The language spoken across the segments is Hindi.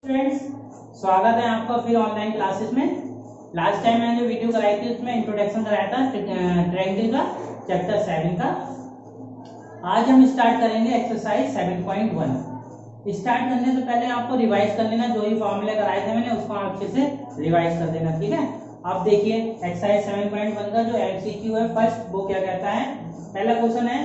फ्रेंड्स, स्वागत है आपका फिर ऑनलाइन क्लासेस में। लास्ट टाइम मैंने जो वीडियो कराई थी उसमें इंट्रोडक्शन कराया था ट्रायंगल का, चैप्टर 7 का। आज हम स्टार्ट करेंगे एक्सरसाइज 7.1। स्टार्ट करने से पहले आपको रिवाइज कर लेना, जो ही फॉर्मूले कराए थे मैंने उसको अच्छे से रिवाइज कर देना, ठीक है। अब देखिए एक्सरसाइज 7.1 का जो एमसीक्यू है फर्स्ट, वो क्या कहता है। पहला क्वेश्चन है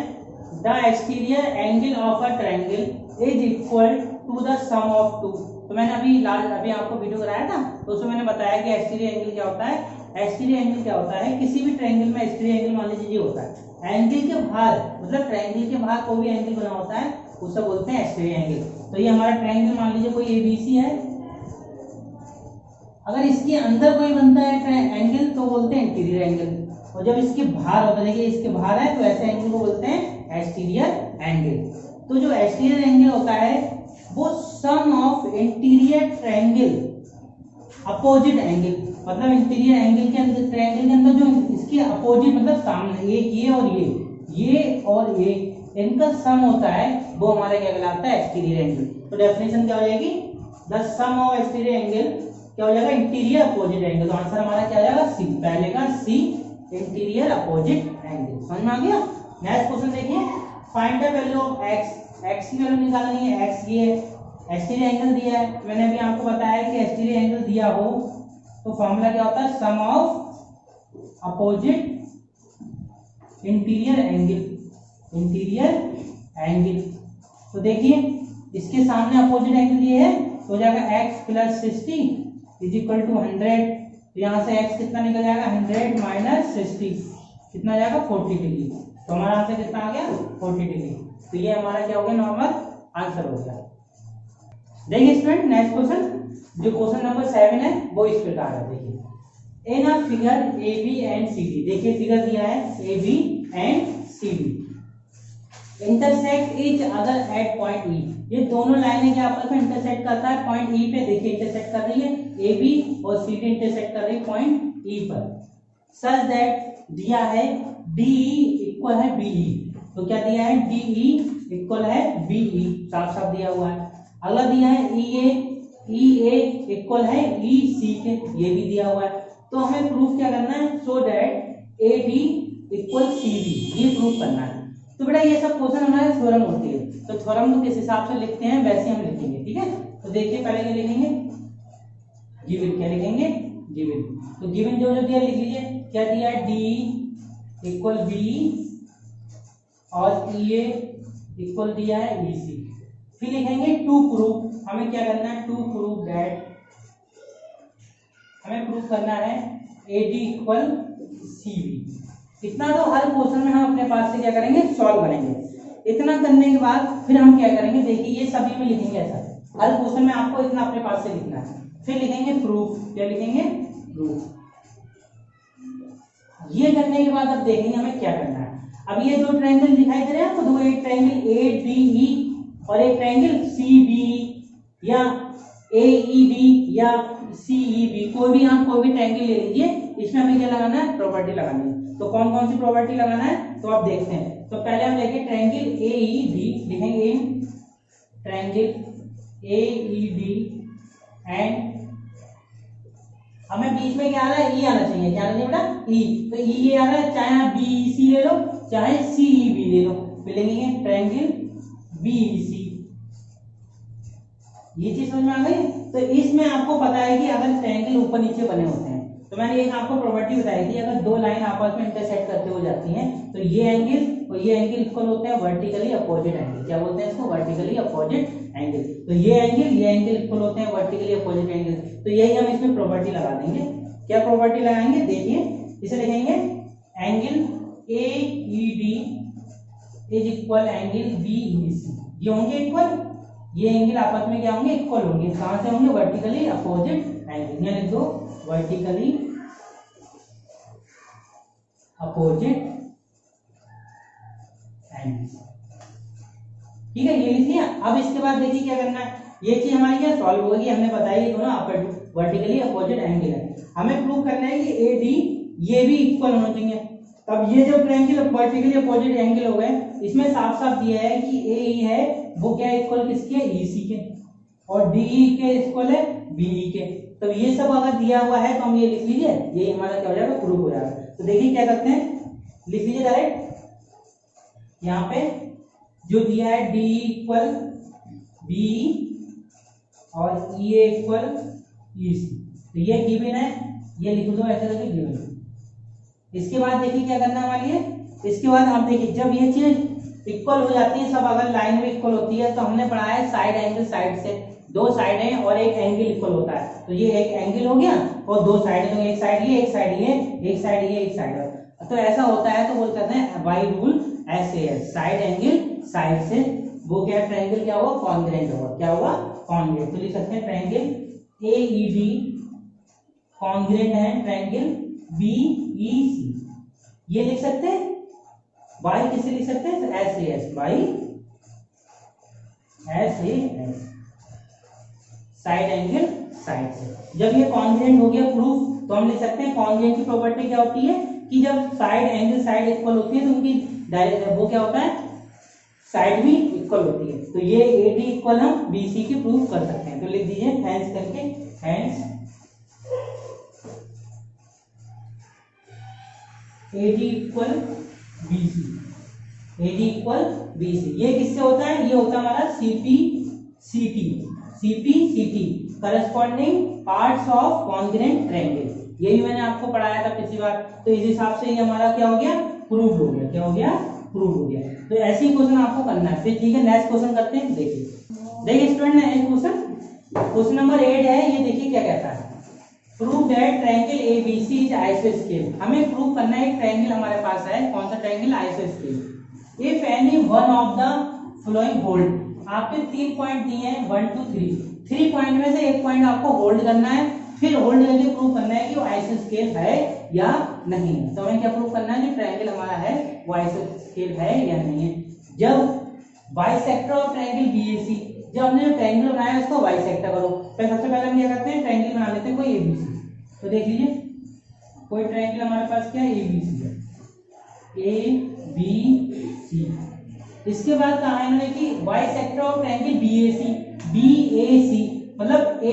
the exterior angle of a triangle is equal to the sum of two. तो मैंने अभी आपको वीडियो कराया था, तो उसमें मैंने बताया कि एक्सटीरियर एंगल क्या होता है। एक्सटीरियर एंगल क्या होता है, किसी भी ट्रायंगल में एक्सटीरियर एंगल मान लीजिए ये होता है, एंगल के बाहर मतलब ट्रायंगल के बाहर कोई भी एंगल बना होता है उसे बोलते हैं एक्सटीरियर एंगल। तो ये हमारा ट्रायंगल मान लीजिए कोई एबीसी है, अगर इसके अंदर कोई बनता है एंगल तो बोलते हैं इंटीरियर एंगल, और जब इसके बाहर होता है, देखिए इसके बाहर है तो ऐसे एंगल को बोलते हैं एक्सटीरियर एंगल। तो जो एक्सटीरियर एंगल होता है वो sum of interior triangle opposite angle, मतलब इंटीरियर एंगल के अंदर ट्रायंगल के अंदर जो इसके अपोजिट मतलब सामने एक ये और ये इनका सम होता है, वो हमारा क्या कहलाता है एक्सटीरियर एंगल। तो डेफिनेशन क्या हो जाएगी, the sum of exterior angle क्या हो जाएगा, इंटीरियर अपोजिट एंगल। तो आंसर हमारा क्या आ जाएगा, सी, पहले का सी, इंटीरियर अपोजिट एंगल। समझ में आ गया। नेक्स्ट क्वेश्चन देखिए, find the value of x. X की वैल्यू निकालनी है। एक्स ये एक्सटीरियर एंगल दिया है, मैंने अभी आपको बताया कि एक्सटीरियर एंगल दिया हो तो फॉर्मूला क्या होता है, सम ऑफ अपोजिट इंटीरियर एंगल। तो देखिए इसके सामने अपोजिट एंगल दिए है तो हो जाएगा x plus 60 is equal to 100। तो यहाँ से x कितना निकल जाएगा, 100 माइनस 60 कितना जाएगा 40 डिग्री। तो हमारा आंसर कितना आ गया 40 डिग्री। तो ये हमारा क्या हो गया, नॉर्मल आंसर हो गया। देखिए स्टूडेंट नेक्स्ट क्वेश्चन, जो क्वेश्चन नंबर 7 है वो इस प्रकार है। देखिए in a figure A B and C D, देखिए फिगर दिया है A B and C D intersect each other at point E. ये दोनों लाइनें क्या आपस में इंटरसेक्ट करता है पॉइंट ई पे। देखिए इंटरसेक्ट कर रही है ए बी और सी डी इंटरसेक्ट कर रही है पॉइंट ई पर। सच दैट दिया है डी इक्वल है बीई। तो क्या दिया है, डीई इक्वल है बीई, साफ साफ दिया हुआ है। अगला दिया है ईए इक्वल है ईसी के, ये भी दिया हुआ है। तो हमें प्रूफ क्या करना है, so that AD equal CD, ये प्रूफ करना है। तो बेटा ये सब क्वेश्चन हमारे थ्योरम होती है, तो थ्योरम को किस हिसाब से लिखते हैं वैसे हम लिखेंगे, ठीक है। तो देखिए पहले क्या लिखेंगे, गिवन, क्या लिखेंगे गिवन। तो गिवन जो जो दिया लिख लीजिए, क्या दिया है डी इक्वल बी और ईए इक्वल दिया है ईसी। फिर लिखेंगे टू प्रूफ, हमें क्या करना है, टू प्रूफ दैट, हमें प्रूफ करना है एडी इक्वल सीबी। इतना तो हर क्वेश्चन में हम अपने पास से क्या करेंगे, सॉल्व करेंगे। इतना करने के बाद फिर हम क्या करेंगे, देखिए ये सभी में लिखेंगे ऐसा, हर क्वेश्चन में आपको इतना अपने पास से लिखना है। फिर लिखेंगे प्रूफ, क्या लिखेंगे प्रूफ। ये करने के बाद अब देखेंगे हमें क्या करना है। अब ये दो ट्रायंगल दिखाई दे रहे हैं आपको, दो, एक ट्रायंगल एडीई और एक ट्रायंगल सीबी या एईबी या सीईबी, कोई भी आप कोई भी ट्रायंगल ले लीजिए, इसमें हमें क्या लगाना है, प्रॉपर्टी लगानी है। तो कौन कौन सी प्रॉपर्टी लगाना है तो आप देखते हैं। तो पहले हम लेंगे ट्रायंगल एईबी, लिखेंगे ट्रायंगल एईबी एंड हमें बीच में क्या आ रहा है, ई आना चाहिए, क्या आना चाहिए बेटा, ई। तो ई ये आ रहा है, चाहे आप बीईसी ले लो चाहे सीईबी ले लो। फिर लेंगे ट्रायंगल बीईसी, ये चीज समझ में आ गई। तो इसमें आपको पता है कि अगर ट्रायंगल ऊपर नीचे बने होते हैं, तो मैंने एक आपको प्रॉपर्टी बताई थी, अगर दो लाइन आपस में इंटरसेक्ट करते हो जाती हैं तो ये एंगल और ये एंगल इक्वल होते हैं वर्टिकली अपोजिट एंगल। क्या बोलते हैं इसको, वर्टिकली अपोजिट एंगल। तो ये एंगल इक्वल होते हैं वर्टिकली अपोजिट एंगल। तो यही हम इसमें प्रॉपर्टी लगा देंगे। क्या प्रॉपर्टी लगाएंगे, देखिए इसे लिखेंगे angle AED is equal angle BEC. ये होंगे इक्वल, ये एंगल आपस में क्या होंगे, इक्वल होंगे। कहां से होंगे, वर्टिकली अपोजिट एंगल। यहाँ लिख दो वर्टिकली अपोजिट एंगल, ठीक है, ये लिख लिया। अब इसके बाद देखिए क्या करना है, ये चीज हमारी क्या सॉल्व होगी, हमने बताया ये दोनों वर्टिकली अपोजिट एंगल है। हमें प्रूव करना है कि एडी ये भी इक्वल होना चाहिए। तब ये जो ट्रायंगल वर्टिकली अपोजिट एंगल हो गए, इसमें साफ साफ दिया है कि ए है वो क्या इक्वल किसके, ईसी के, और DE के इक्वल है BE के। तो ये सब अगर दिया हुआ है तो हम ये लिख लीजिए, ये हमारा क्या हो जाएगा, प्रूफ हो जाएगा। तो देखिए क्या करते हैं, लिख लीजिए डायरेक्ट यहाँ पे जो दिया है DE इक्वल BE और EA इक्वल EC, तो ये गिवन है, ये लिख दो ऐसे करके गिवन। इसके बाद देखिए क्या करना वाली है, इसके बाद हम देखिए जब ये चीज इक्वल हो जाती है, सब अगर लाइन में इक्वल होती है, तो हमने पढ़ा है साइड एंगल, साइड से दो साइड है और एक एंगल इक्वल होता है, तो ये एक एंगल हो गया और दो साइड है, तो एक साइड ये, एक साइड ये, एक साइड ये, एक साइड। तो ऐसा होता है तो बोल कहते हैं बाई रूल ऐसे है, साइड एंगल साइड से वो क्या ट्रायंगल क्या हुआ, कॉन्ग्रुएंट हुआ, क्या हुआ, कॉन्ग्रुएंट। तो लिख सकते हैं ट्रायंगल AED कॉन्ग्रुएंट है ट्रायंगल BEC, ये लिख सकते हैं। बाई किसे लिख सकते हैं, SAS, by SAS, side angle side से। जब ये कॉन्ग्रुएंट हो गया प्रूफ, तो हम लिख सकते हैं कॉन्ग्रुएंट की प्रॉपर्टी क्या होती है कि जब साइड एंगल साइड इक्वल होती है तो उनकी डायरेक्ट वो क्या होता है, साइड भी इक्वल होती है। तो ये AD इक्वल हम BC की प्रूफ कर सकते हैं। तो लिख दीजिए हैंस करके, hence AD equal BC, AD equal BC। ये किससे होता है, ये होता है हमारा CPCT, CPCT corresponding parts of congruent triangle. ये भी मैंने आपको पढ़ाया था पिछली बार। तो इस हिसाब से ये हमारा क्या हो गया, प्रूफ हो गया, क्या हो गया, प्रूफ हो गया। तो ऐसे ही क्वेश्चन आपको करना है। फिर ठीक है, नेक्स्ट क्वेश्चन करते हैं। देखिए स्टूडेंट, नेक्स्ट क्वेश्चन नंबर 8 है। ये देखिए क्या कहता है, prove that triangle ABC is आइसोस्केल। हमें प्रूव करना है, एक ट्रायंगल हमारे पास है, कौन सा ट्रायंगल, आइसोस्केल। If any one of the following hold, आपके 3 पॉइंट दिए हैं 1 2 3, 3 पॉइंट में से एक पॉइंट आपको होल्ड करना है, फिर होल्ड करके प्रूव करना है कि वो आइसोस्केल है या नहीं है। तो हमें क्या प्रूव करना है कि ट्रायंगल हमारा है वो आइसोस्केल है या नहीं है। जब बाइसेक्टर ऑफ ट्रायंगल BAC, जब हमने जो ट्रायंगल बनाया है उसको बाइसेक्टर करो। फिर सबसे पहले हम क्या करते हैं, ट्रायंगल बना लेते हैं कोई ABC। तो देख लीजिए कोई ट्रायंगल हमारे पास क्या है, ABC है, ABC। इसके बाद कहा है इन्होंने कि बाइसेक्टर ऑफ ट्रायंगल BAC, मतलब A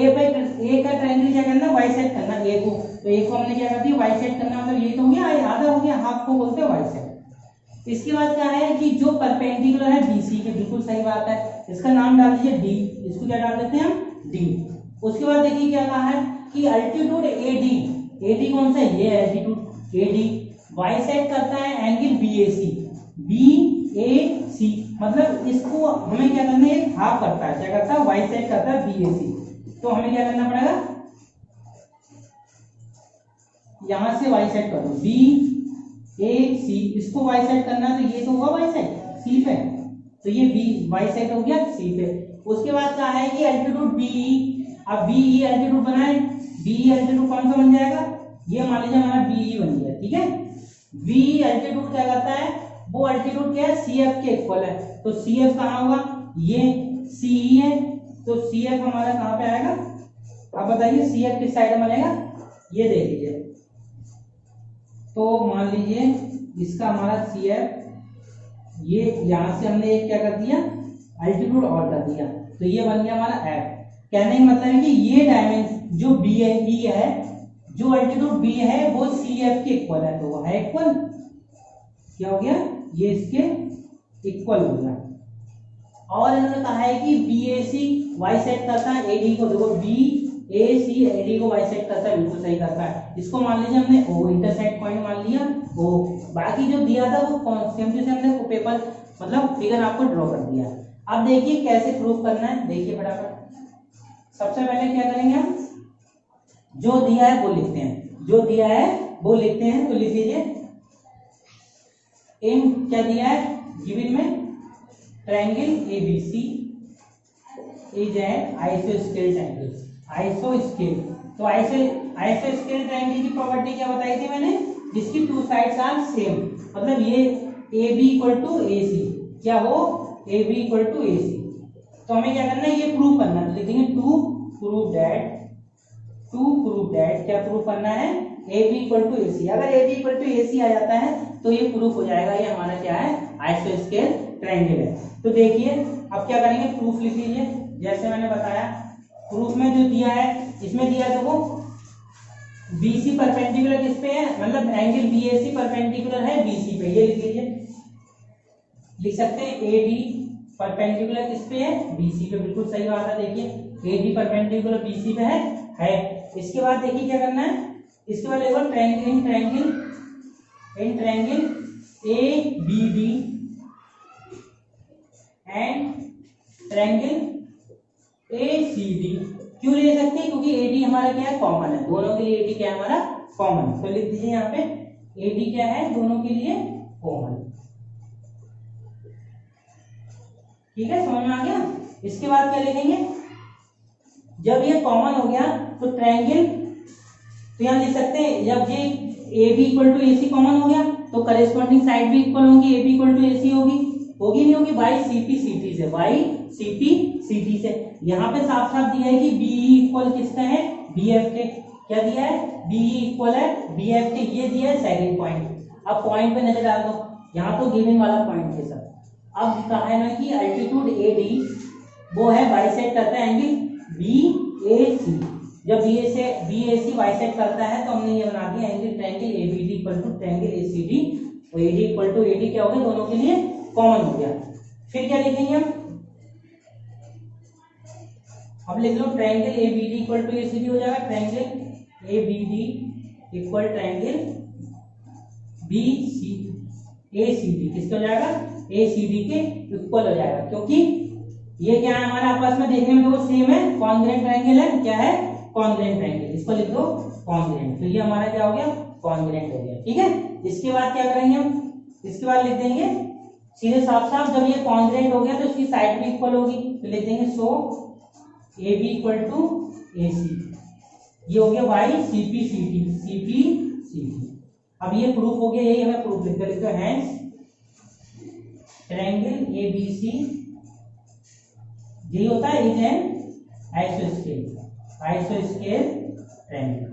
का ट्रायंगल क्या करना, बाइसेक्ट करना A को। तो A को हमने क्या कर दिया, बाइसेक्ट करना, मतलब ये तो हो गया, आधा हो गया, हाफ को बोलते हैं बाइसेक्ट। इसके बाद क्या है कि जो परपेंडिकुलर है BC के, बिल्कुल सही बात है, इसका नाम डाल दीजिए D, इसको क्या डाल देते हैं हम, D। उसके बाद देखिए क्या कहा है कि अल्टीट्यूड AD कौन सा है, ये अल्टीट्यूड AD बाइसेक्ट करता है एंगल BAC, मतलब इसको हमें क्या करना है, हाफ करता है, क्या करता है, बाइसेक्ट करता है BAC। तो हमें क्या करना पड़ेगा, यहां से बाइसेक्ट करो BAC, इसको बाइसेक्ट करना, तो ये तो हुआ बाइसेक्ट C पे, तो ये B बाइसेक्ट हो गया C पे। उसके बाद क्या है कि अल्टीट्यूड BE, अब BE अल्टीट्यूड बनाए, BE अल्टीट्यूड कौन सा बन जाएगा, ये मान लीजिए हमारा BE बन गया, ठीक है। BE अल्टीट्यूड क्या करता है, वो अल्टीट्यूड क्या है, CF के इक्वल है। तो CF कहाँ होगा, ये CE है, तो CF हमारा कहाँ पे आएगा, अब बताइए CF किस साइड में बनेगा, ये देख लीजिए। तो मान लीजिए इसका हमारा CF, ये यहां से हमने एक क्या कर दिया, अल्टीट्यूड और कर दिया, तो ये बन गया हमारा F। कहने का मतलब है कि ये डायमेंशन जो BE है, जो अल्टीट्यूड B है वो CF के इक्वल है, तो वो है इक्वल, क्या हो गया, ये इसके इक्वल हो गया। और इन्होंने कहा है कि BAC बाइसेक्ट करता है AD को, देखो BAC AD को बाइसेक्ट करता है, बिल्कुल सही करता है। इसको मान लीजिए हमने O इंटरसेक्ट पॉइंट मान लिया O, बाकी जो दिया था वो सेम टू सेम हमने पेपर मतलब फिगर आपको ड्रॉ कर दिया। अब देखिए कैसे प्रूफ करना है, देखिए फटाफट। सबसे पहले क्या करेंगे हम, जो दिया है वो लिखते हैं, जो दिया है वो लिखते हैं। तो लिख लीजिए इन क्या दिया है गिवन में, triangle ABC is an आइसोस्केल triangle, आइसोस्केल। तो आइसोस्केल ट्रायंगल की प्रॉपर्टी क्या बताई थी मैंने, जिसकी टू साइड्स आर सेम, मतलब ये AB इक्वल टू AC, क्या हो AB इक्वल टू AC। तो हमें क्या करना है, ये प्रूव करना है, लिख देंगे टू प्रूव दैट, क्या प्रूव करना है, AB इक्वल टू AC। अगर AB इक्वल टू AC आ जाता है तो ये प्रूफ हो जाएगा, ये हमारा क्या है, आइसोस्केल ट्रायंगल है। तो देखिए अब क्या करेंगे, प्रूफ लिख लीजिए, जैसे मैंने बताया प्रूफ में जो दिया है इसमें दिया देखो BC परपेंडिकुलर किस पे है, मतलब एंगल BAC परपेंडिकुलर है BC पे, ये लिख लीजिए, लिख सकते हैं AD परपेंडिकुलर किस पे है BC पे, बिल्कुल सही बात है। देखिए AD परपेंडिकुलर BC पे है। इसके बाद देखिए क्या करना है, इसके बाद देखो triangle ABD and triangle ACD। क्यों ले सकते हैं, क्योंकि AD हमारा क्या है कॉमन है, दोनों के लिए AD क्या है हमारा कॉमन, तो लिख दीजिए यहाँ पे AD क्या है दोनों के लिए कॉमन। ठीक है, समझ में आ गया। इसके बाद क्या लिखेंगे, जब ये कॉमन हो गया तो ट्रायंगल, तो यहाँ लिख सकते हैं जब ये AB equal to AC common हो गया तो करेस्पॉन्डिंग साइड भी इक्वल होगी, AB इक्वल टू AC होगी नहीं होगी, बाई CP CT से, बाई CP CT से। यहाँ पे साफ साफ दिया है कि BE इक्वल किसका है BF के, क्या दिया है BE इक्वल है BF के, ये दिया है सेकंड पॉइंट। अब पॉइंट पे नजर डाल दो, यहाँ तो गिवन वाला पॉइंट है सर। अब कहा है ना कि अल्टीट्यूड AD वो है बाइसेक्ट करता है एंगल BAC, जब BAC बाइसेक्ट करता है तो हमने ये बना दिया angle triangle ABD equal to triangle ACD, और AD इक्वल टू AD क्या हो गया दोनों के लिए कॉमन हो गया। फिर क्या लिखेंगे हम, अब लिख लो triangle ABD equal to ACD हो जाएगा, triangle ABD equal triangle ACD किसका हो जाएगा ACD के इक्वल हो जाएगा, क्योंकि ये क्या है हमारा आपस में देखने में तो सेम है, कॉन्ग्रुएंट ट्रायंगल है, क्या है कॉन्ग्रुएंट ट्रायंगल, इसको लिख दो कॉन्ग्रुएंट, तो ये हमारा क्या हो गया कॉन्ग्रुएंट हो गया। ठीक है, इसके बाद क्या करेंगे हम, इसके बाद लिख देंगे सीधे साफ साफ, जब ये कॉन्ग्रुएंट हो गया तो इसकी साइड भी इक्वल होगी, तो लिख देंगे सो AB इक्वल टू AC, ये हो गया बाई CP CT। अब ये प्रूफ हो गया, यही हमें प्रूफ लिख दो, हैंस ट्रायंगल ABC यही होता है इज एन आइसोस्केल ट्रायंगल।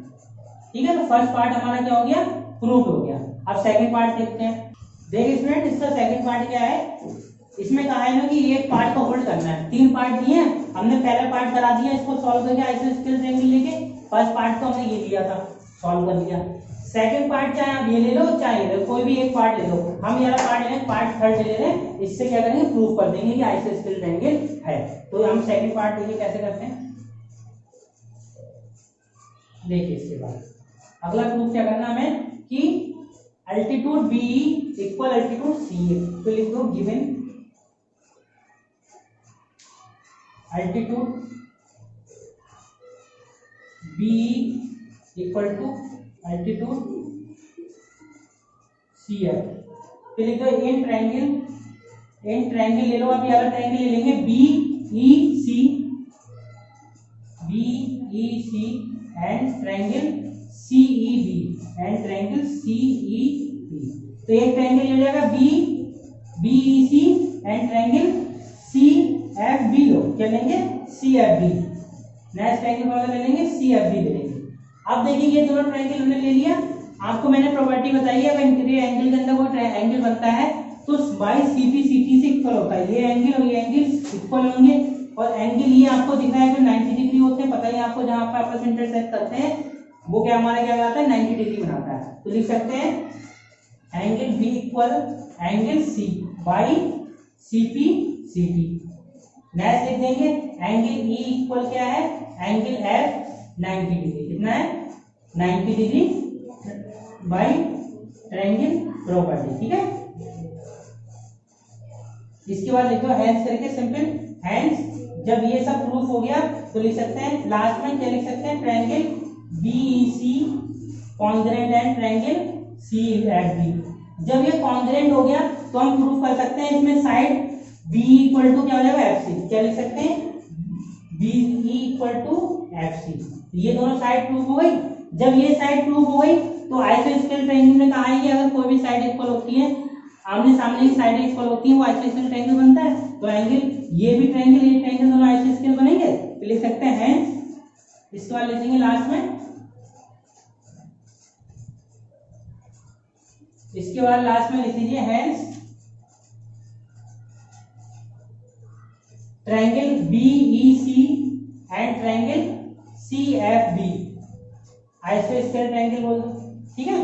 ठीक है, तो फर्स्ट पार्ट हमारा क्या हो गया प्रूफ हो गया। अब सेकंड पार्ट देखते हैं। देखिए स्टूडेंट, इसका सेकंड पार्ट क्या है, इसमें कहा है ना कि एक पार्ट को होल्ड करना है, तीन पार्ट दिए हैं, हमने पहला पार्ट करा दिया, इसको सॉल्व करके आइसोस्केल ट्रायंगल लेके फर्स्ट पार्ट तो हमने ये लिया था, सॉल्व कर दिया। सेकंड पार्ट चाहे आप ये ले लो चाहे ये लो, कोई भी एक पार्ट ले लो, हम ये वाला पार्ट ले, पार्ट थर्ड ले रहे हैं, इससे क्या करेंगे प्रूव कर देंगे कि आइसोस्केल ट्रायंगल है। तो हम सेकंड पार्ट देखिए कैसे करते हैं, देखिए इसके बाद अगला प्रूफ क्या करना हमें कि altitude BE equal altitude CA, तो लिख दो given altitude BE equal to altitude CF, फिर लिख दो इन ट्रायंगल ले लो, आप ये वाला ट्रायंगल ले लेंगे BEC and triangle CEB and triangle CEB, तो एक ट्रायंगल हो जाएगा BEC एंड ट्रायंगल CFB, लो क्या लेंगे CFB, नेक्स्ट ट्रायंगल वाला ले लेंगे CFB ले लेंगे। अब देखिए ये दोनों ट्रायंगल हमने ले लिया, आपको मैंने प्रॉपर्टी बताई है अगर इंटीरियर एंगल के अंदर कोई एंगल बनता है तो बाई CP CT से इक्वल होता है, ये एंगल और ये एंगल इक्वल होंगे, और एंगल ये आपको दिख रहा है कि 90 डिग्री होते हैं, पता ही आपको जहां पर आपस इंटरसेक्ट करते हैं वो क्या हमारा क्या कहलाता है 90 डिग्री बनाता है, तो लिख सकते हैं angle B equal angle C by CP CT। Next लिख देंगे एंगल E इक्वल क्या है एंगल F 90 डिग्री, कितना है 90 डिग्री बाई ट्रायंगल प्रॉपर्टी। ठीक है, इसके बाद लिखो हैंस करके सिंपल हैंस, जब ये सब प्रूफ हो गया तो लिख सकते हैं लास्ट में क्या लिख सकते हैं triangle BEC congruent and triangle CFB। जब ये कॉन्ग्रुएंट हो गया तो हम प्रूफ कर सकते हैं इसमें साइड BE इक्वल टू क्या हो जाएगा FC, क्या लिख सकते हैं BE इक्वल टू FC, ये दोनों साइड प्रूफ हो गई। जब ये साइड प्रूफ हो गई तो आइसोस्केल ट्रायंगल में कहा है कि अगर कोई भी साइड इक्वल होती है, आमने सामने की साइड इक्वल होती है, वो आइसोस्केल ट्रायंगल बनता है। तो एंगल ये भी ट्रायंगल ये ट्रायंगल दोनों आइसोस्केल बनेंगे, तो लिख सकते हैं इसके बाद लिखेंगे लास्ट में, इसके बाद लास्ट में लिख लीजिए hence triangle BEC and triangle CFB, आइसोस्केल ट्रायंगल बोल दो, ठीक है।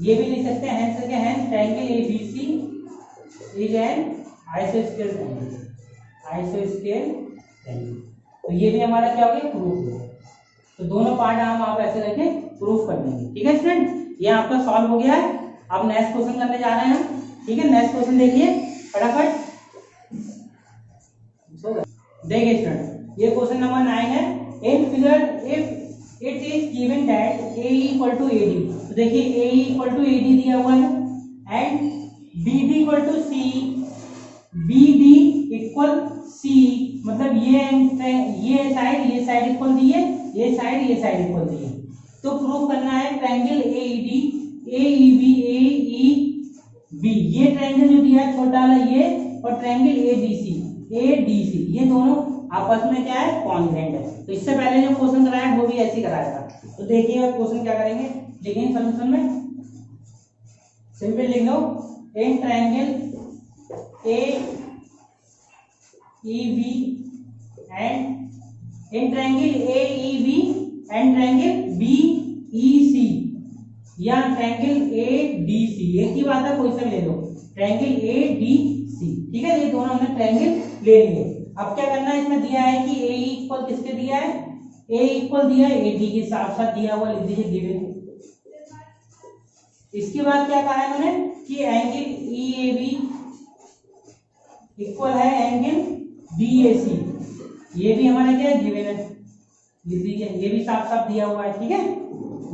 ये भी लिख सकते हैं हैंस के hence triangle ABC is an आइसोस्केल triangle, आइसोस्केल triangle. तो ये भी हमारा क्या हो गया, प्रूफ हो गया। तो दोनों पार्ट हम आप ऐसे करके प्रूफ कर देंगे, ठीक है स्टूडेंट। ये आपका सॉल्व हो गया है। अब नेक्स्ट क्वेश्चन करने जा रहे हैं हम, ठीक है। नेक्स्ट क्वेश्चन देखिए फटाफट, देखिए स्टूडेंट ये क्वेश्चन नंबर 9 है। In figure if it is given that AE equal to AD, तो देखिए AE इक्वल टू AD दिया हुआ है and BD equal to C, BD equal C, मतलब ये साइड इक्वल दी है, ये साइड इक्वल दी है। तो प्रूव करना है ट्रायंगल AED, AEB, AEB, ये ट्रायंगल जो दिया है छोटा वाला ये, और ट्रायंगल ADC, ये दोनों आपस में क्या है, कॉन्ग्रुएंट है। तो इससे पहले जो क्वेश्चन कराया वो भी ऐसे ही कराया था। तो देखिए क्वेश्चन क्या करेंगे, लिखेंगे सॉल्यूशन में, सिंपल लिख लो in triangle AEB and in triangle AEB and triangle BEC या ट्रायंगल ADC, एक ही बात है, कोई सा भी ले लो, ट्रायंगल ADC, ठीक है। ये दोनों हमने ट्रायंगल ले लिए। अब क्या करना है, इसमें दिया है कि AE इक्वल किसके दिया है, A इक्वल दिया है AD के साथ साथ दिया हुआ लिख दीजिए गिवन। इसके बाद क्या कहा है उन्होंने कि एंगल EAB इक्वल है एंगल BAC, ये भी हमारा क्या है, गिवन है, लिख दीजिए, ये भी साफ साफ दिया हुआ है, ठीक है।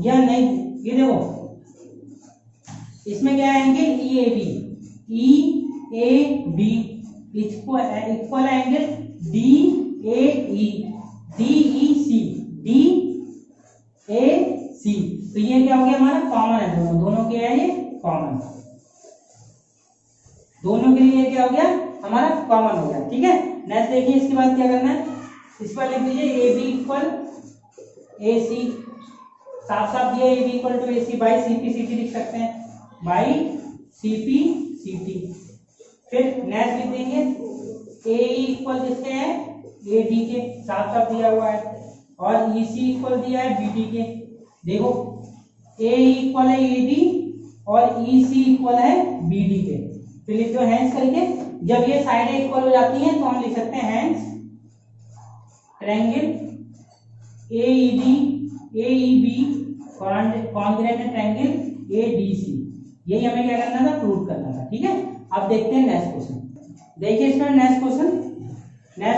या नहीं, ये देखो इसमें क्या है, angle EAB equal angle DAE, DEC, तो ये क्या हो गया हमारा, कॉमन है, दोनों क्या है, ये कॉमन, दोनों के लिए क्या हो गया हमारा, कॉमन हो गया, ठीक है। नेक्स्ट देखिए इसके बाद क्या करना है, इस पर लिख दीजिए AB इक्वल AC, साफ साफ दिया AB equal to AC by CP/CT लिख सकते हैं, बाई CP/CT। फिर नेक्स्ट लिख देंगे AE इक्वल किसके है, AD के, साफ साफ दिया हुआ है, और EC इक्वल दिया है BD के। देखो AE इक्वल है AD और EC इक्वल है BD के। फिर लिख दो हैंस करके, जब ये साइडें इक्वल हो जाती हैं तो हम लिख सकते हैं hence triangle AED AEB congruent triangle ADC। यही हमें क्या करना था, प्रूव करना था, ठीक है। अब देखते हैं नेक्स्ट क्वेश्चन, देखिए इसमें नेक्स्ट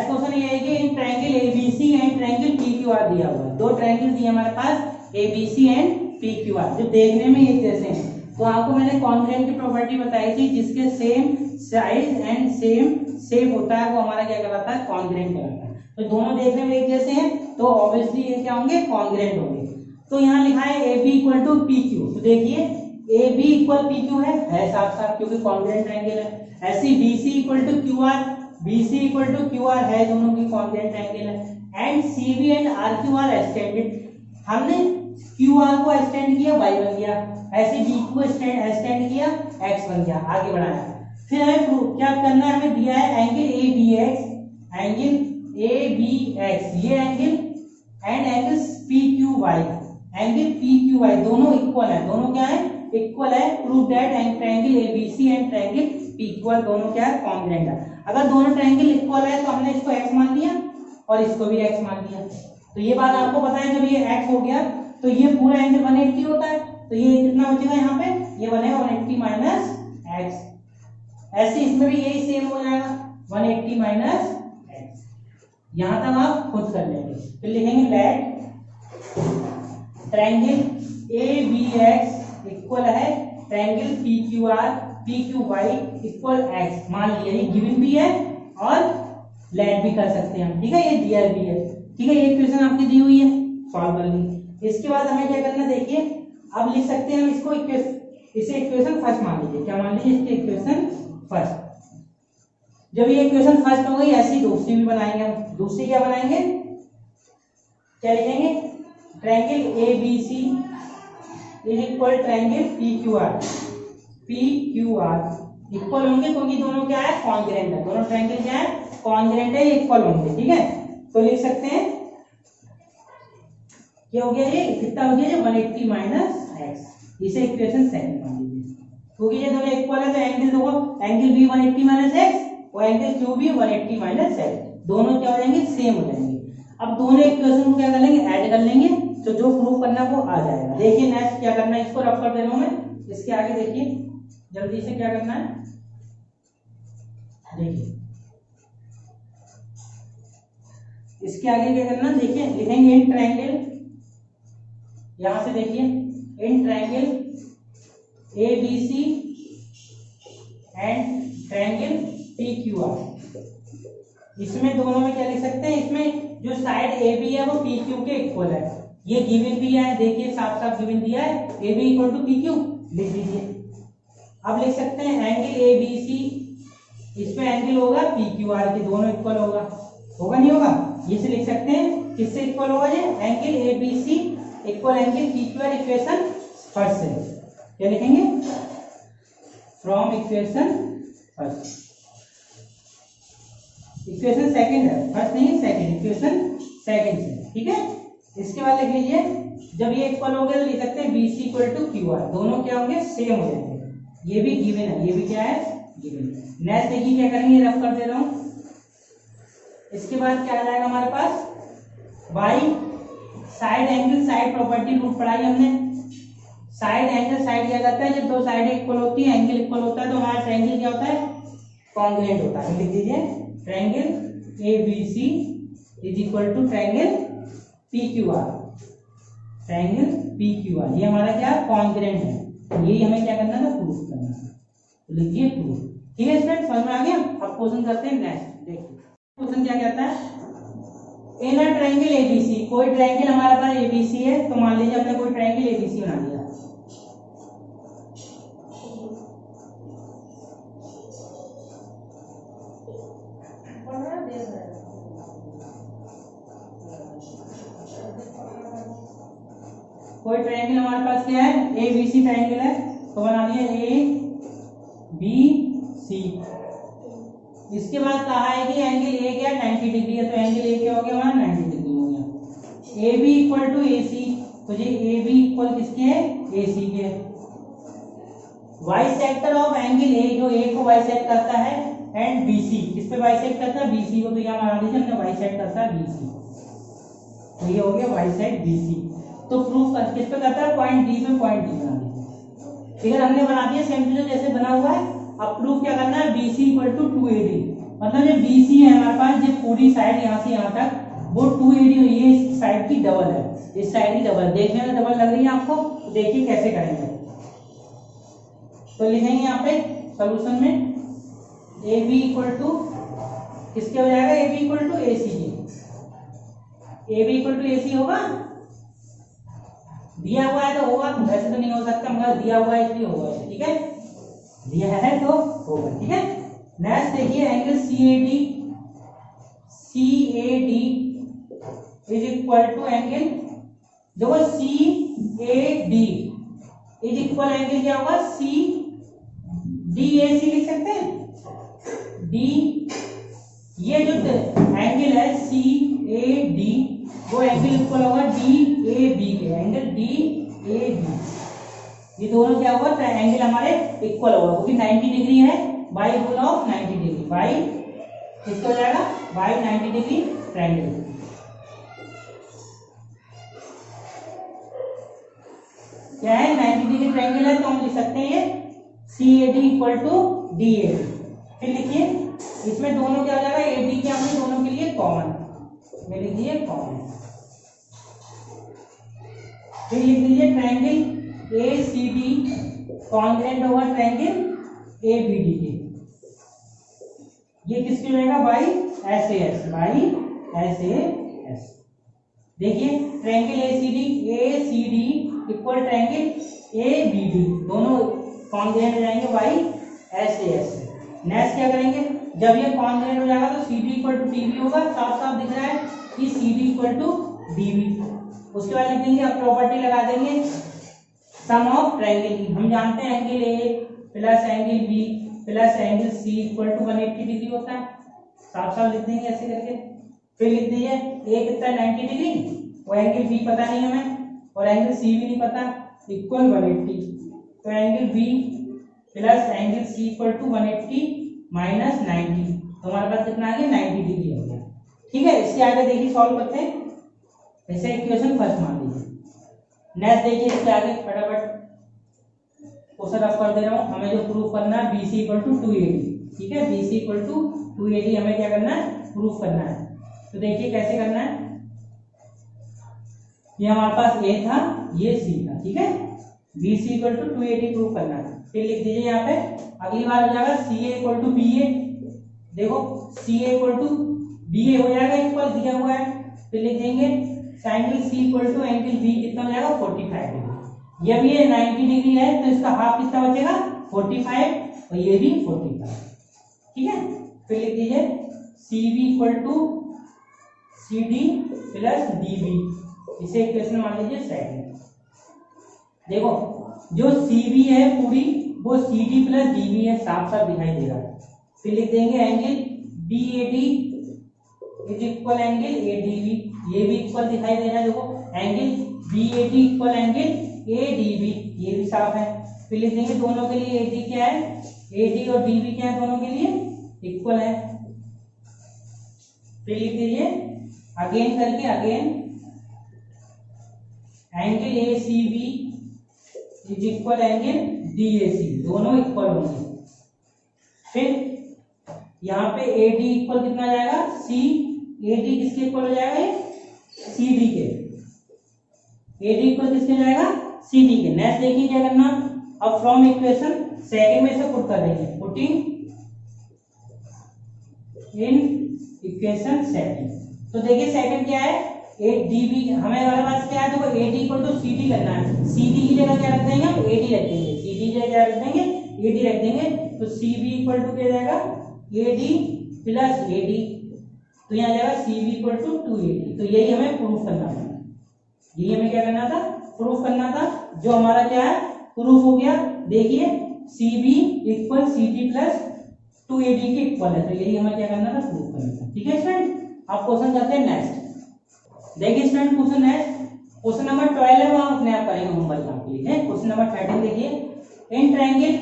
क्वेश्चन ये है कि in triangle ABC and triangle PQR दिया हुआ है, दो ट्रायंगल दिए हमारे पास ABC एंड PQR, जो देखने में एक जैसे हैं। तो आपको मैंने कॉन्ग्रुएंट की प्रॉपर्टी बताई थी, जिसके same size and same shape होता है वो हमारा क्या कहलाता है, कॉन्ग्रुएंट कहलाता है। तो दोनों देखने में एक जैसे हैं तो ऑब्वियसली ये क्या होंगे, कॉन्ग्रुएंट होंगे। तो यहाँ लिखा है AB इक्वल टू PQ, तो देखिए AB इक्वल PQ है साफ साफ, क्योंकि कॉन्ग्रुएंट ट्रायंगल है। ऐसे BC equal to QR, BC equal to QR है, दोनों की कॉन्ग्रुएंट ट्रायंगल है। And CB and RQ are extended, हमने QR को एक्सटेंड किया y बन गया, ऐसे B को एक्सटेंड किया x बन गया, आगे बढ़ाया। फिर हमें प्रूफ क्या करना है, हमें दिया है एंगल ABX, ये एंगल एंड एंगल PQY दोनों इक्वल है, दोनों क्या है, इक्वल है। Prove that triangle ABC and triangle PQR दोनों क्या है, कॉन्ग्रुएंट है। अगर दोनों ट्रायंगल इक्वल है तो हमने इसको x मान लिया और इसको भी x मान लिया। तो ये बात आपको पता है, जब ये x हो गया तो ये पूरा एंगल 180 होता है, तो ये कितना बचेगा यहाँ पे, ये बनेगा 180 माइनस x। ऐसे इसमें भी यही सेम हो जाएगा 180 माइनस x। यहाँ तक आप खुद कर लेंगे। फिर लिखेंगे लेट ट्रायंगल ABX इक्वल है ट्रायंगल PQY इक्वल x, मान लिया ये गिवन भी है और लेट भी कर सकते हैं हम, ठीक है, ये दिया भी है, ठीक है। ये इक्वेशन आपकी दी हुई है, सॉल्व कर ली। इसके बाद हमें क्या करना, देखिए अब लिख सकते हैं हम इसको इसे इक्वेशन फर्स्ट मान लीजिए, क्या मान लीजिए, इसकी इक्वेशन फर्स्ट। जब ये इक्वेशन फर्स्ट हो गई, ऐसी दूसरी भी बनाएंगे हम। दूसरी क्या बनाएंगे, क्या लिखेंगे, triangle ABC is equal triangle PQR equal होंगे, क्योंकि दोनों क्या है, कॉन्ग्रुएंट है, दोनों ट्रायंगल क्या है, कॉन्ग्रुएंट है, इक्वल होंगे, ठीक है। तो लिख सकते हैं क्या हो गया ये कितना हो गया ये 180 माइनस एक्स, इसे इक्वेशन सेकंड मान लीजिए, क्योंकि ये दोनों इक्वल है तो एंगल देखो एंगल भी 180 माइनस एक्स और एंगल क्यू भी 180 माइनस एक्स, दोनों क्या हो जाएंगे सेम हो जाएंगे। अब दोनों इक्वेशन को क्या कर लेंगे ऐड कर लेंगे, तो जो प्रूफ करना वो आ जाएगा। देखिए नेक्स्ट क्या करना है, इसको रफ कर दे रहा हूं मैं, इसके आगे देखिए जल्दी से क्या करना है, देखिए इसके आगे क्या करना, देखिए लिखेंगे इन ट्रायंगल, यहां से देखिए in triangle ABC and triangle PQR, इसमें दोनों में क्या लिख सकते हैं, इसमें जो साइड AB है वो PQ के इक्वल है, ये गिवन भी है, देखिए साफ साफ गिवन दिया है AB इक्वल टू PQ लिख दीजिए। अब लिख सकते हैं एंगल ABC, इसमें एंगल होगा PQR के, दोनों इक्वल होगा, होगा नहीं होगा, ये से लिख सकते हैं किससे इक्वल होगा ये angle ABC equal angle PQR, equation first से क्या लिखेंगे from equation first, equation second है, फर्स्ट नहीं सेकंड, इक्वेशन सेकंड से, ठीक है। इसके बाद लिख लीजिए जब ये इक्वल हो गए तो लिख सकते हैं BC इक्वल टू QR, दोनों क्या होंगे सेम हो जाएंगे, ये भी गिवन है, ये भी क्या है गिवन। नेक्स्ट देखिए क्या करेंगे, रफ कर दे रहा हूं, इसके बाद क्या आ जाएगा हमारे पास by side angle side property rule पढ़ाई हमने, साइड एंगल साइड क्या करता है, जब दो साइड इक्वल होती है एंगल इक्वल होता है तो हमारा ट्रायंगल क्या होता है कॉन्ग्रुएंट होता है, लिख दीजिए triangle ABC is equal to triangle PQR, triangle PQR ये हमारा क्या कॉन्ग्रुएंट है, तो यही हमें क्या करना था प्रूफ करना था, तो लिखिए प्रूफ, ठीक है स्टूडेंट समझ में आ गया। अब क्वेश्चन करते हैं नेक्स्ट, देखिए क्वेश्चन क्या कहता है, इन अ ट्रायंगल ABC, कोई ट्रायंगल हमारे पास ABC है, तो मान लीजिए हमने कोई ट्रायंगल ABC बना लिया, कोई ट्रायंगल हमारे पास क्या है ABC ट्रायंगल है, तो बना दिया ABC, इसके बाद कहा है कि एंगल A क्या 90 डिग्री है, तो एंगल A क्या हो गया हमारा 90 डिग्री हो गया, AB इक्वल टू AC, तो ये AB इक्वल किसके है AC के, bisector of angle A जो A को वाई सेट करता है एंड BC किस पे वाई सेट करता है BC को, तो यहाँ बना दीजिए हमने वाई सेट करता है BC, तो ये हो गया वाई सेट BC, तो प्रूफ किस पे करता है पॉइंट D पे, पॉइंट D बना दीजिए, ठीक है हमने बना दिया सेम चीज जैसे बना हुआ है। अब प्रूफ क्या करना है BC इक्वल टू 2AD, मतलब जो BC है हमारे पास जो पूरी साइड यहाँ से यहाँ तक वो 2AD, ये इस साइड की डबल है, इस साइड की डबल, देखने में डबल लग रही है आपको, तो देखिए कैसे करेंगे, तो लिखेंगे यहाँ पे सॉल्यूशन में AB इक्वल टू किसके हो जाएगा AB इक्वल टू AC के, AB इक्वल टू AC होगा, दिया हुआ है तो होगा, वैसे तो नहीं हो सकता मगर दिया हुआ है इसलिए होगा, ठीक है दिया है तो होगा, ठीक है। नेक्स्ट देखिए angle CAD is equal to angle जो CAD इज इक्वल एंगल क्या होगा DAC लिख सकते हैं, D ये जो एंगल है CAD वो एंगल इक्वल होगा DAB के, एंगल DAB, ये दोनों क्या होगा ट्रायंगल हमारे इक्वल होगा, क्योंकि 90 डिग्री है by rule of 90 degree, by किसको हो जाएगा बाई 90 डिग्री ट्रायंगल, क्या है 90 डिग्री ट्रायंगल है, तो हम लिख सकते हैं ये CAD इक्वल टू DAB, फिर लिखिए इसमें दोनों क्या हो जाएगा AD के हमने दोनों के लिए कॉमन, ये लिख दिए कॉमन, फिर लिख दीजिए ट्रायंगल ACD कॉन्ग्रुएंट होगा ट्रायंगल ABD के, ये किसके रहेगा बाई SAS, बाई SAS, देखिए triangle ACD equal triangle ABD, दोनों कॉन्ग्रुएंट हो जाएंगे बाई SAS। नेक्स्ट क्या करेंगे, जब ये कॉन्ग्रुएंट हो जाएगा तो CD इक्वल टू DB होगा, साफ साफ दिख रहा है कि CD इक्वल टू DB, उसके बाद लिख देंगे अब प्रॉपर्टी लगा देंगे सम ऑफ ट्रायंगल की, हम जानते हैं angle A plus angle B plus angle C equal to 180 degree होता है, साफ साफ लिख देंगे ऐसे करके, फिर लिख दीजिए A कितना 90 डिग्री और एंगल बी पता नहीं हमें, और एंगल सी भी नहीं पता, इक्वल 180। तो angle B plus angle C equal to 180 minus 90, तो हमारे पास कितना आ गया 90 डिग्री हो गया। ठीक है, इसके आगे देखिए सॉल्व करते हैं। ऐसे इक्वेशन फर्स्ट मान लीजिए। नेक्स्ट देखिए इसके आगे फटाफट क्वेश्चन रफ कर दे रहा हूँ। हमें जो प्रूफ करना है BC इक्वल टू 280, ठीक है, BC इक्वल टू 280 हमें क्या करना है, प्रूफ करना है। तो देखिए कैसे करना है। ये हमारे पास A था, ये C था, ठीक है, BC इक्वल टू 280 प्रूफ करना है। फिर लिख दीजिए यहाँ पे, अगली बार हो जाएगा CA इक्वल टू BA। देखो CA इक्वल टू BA हो जाएगा, इक्वल दिया हुआ है। फिर लिख देंगे angle C equal to angle B कितना हो जाएगा 45 डिग्री। जब ये 90 डिग्री है तो इसका हाफ कितना बचेगा 45, और ये भी 45, ठीक है। फिर लिख दीजिए CB equal to CD plus DB, इसे इक्वेशन मान लीजिए सेकंड। देखो जो CB है पूरी वो CD प्लस DB है, साफ साफ दिखाई दे रहा है। फिर लिख देंगे angle BAD is equal angle ADB, ये भी इक्वल दिखाई दे रहा है। देखो angle BAD equal angle ADB, ये भी साफ है। फिर लिख देंगे दोनों के लिए AD क्या है, AD और DB क्या है, दोनों के लिए इक्वल है। फिर लिख दीजिए अगेन करके, again angle ACB is equal angle DAC, दोनों इक्वल होंगे। फिर यहाँ पे AD इक्वल कितना जाएगा C, AD किसके इक्वल हो जाएगा, CD के। AD इक्वल किसके जाएगा, CD के। नेक्स्ट देखिए क्या करना, अब फ्रॉम इक्वेशन सेकंड में से पुट कर देंगे, पुटिंग इन इक्वेशन सेकंड। तो देखिए सेकंड क्या है, ADB, हमें हमारे पास क्या है, देखो AD इक्वल टू CD करना है। CD की जगह क्या रख देंगे हम, AD रख देंगे। CD की जगह क्या रख देंगे, AD रख देंगे। तो CB इक्वल टू क्या जाएगा, AD प्लस AD, तो यहाँ जाएगा CB इक्वल टू 280। तो यही हमें प्रूफ करना था, यही हमें क्या करना था, प्रूफ करना था। जो हमारा क्या है, प्रूफ हो गया। देखिए CB इक्वल CD प्लस 280 के इक्वल है, तो यही हमें क्या करना था, प्रूफ करना था। ठीक है स्टूडेंट, आप क्वेश्चन करते हैं नेक्स्ट। देखिए student question next, question number 12 है, वहां अपने आप करेंगे होमवर्क आपके लिए। क्वेश्चन नंबर 13 देखिए, in triangle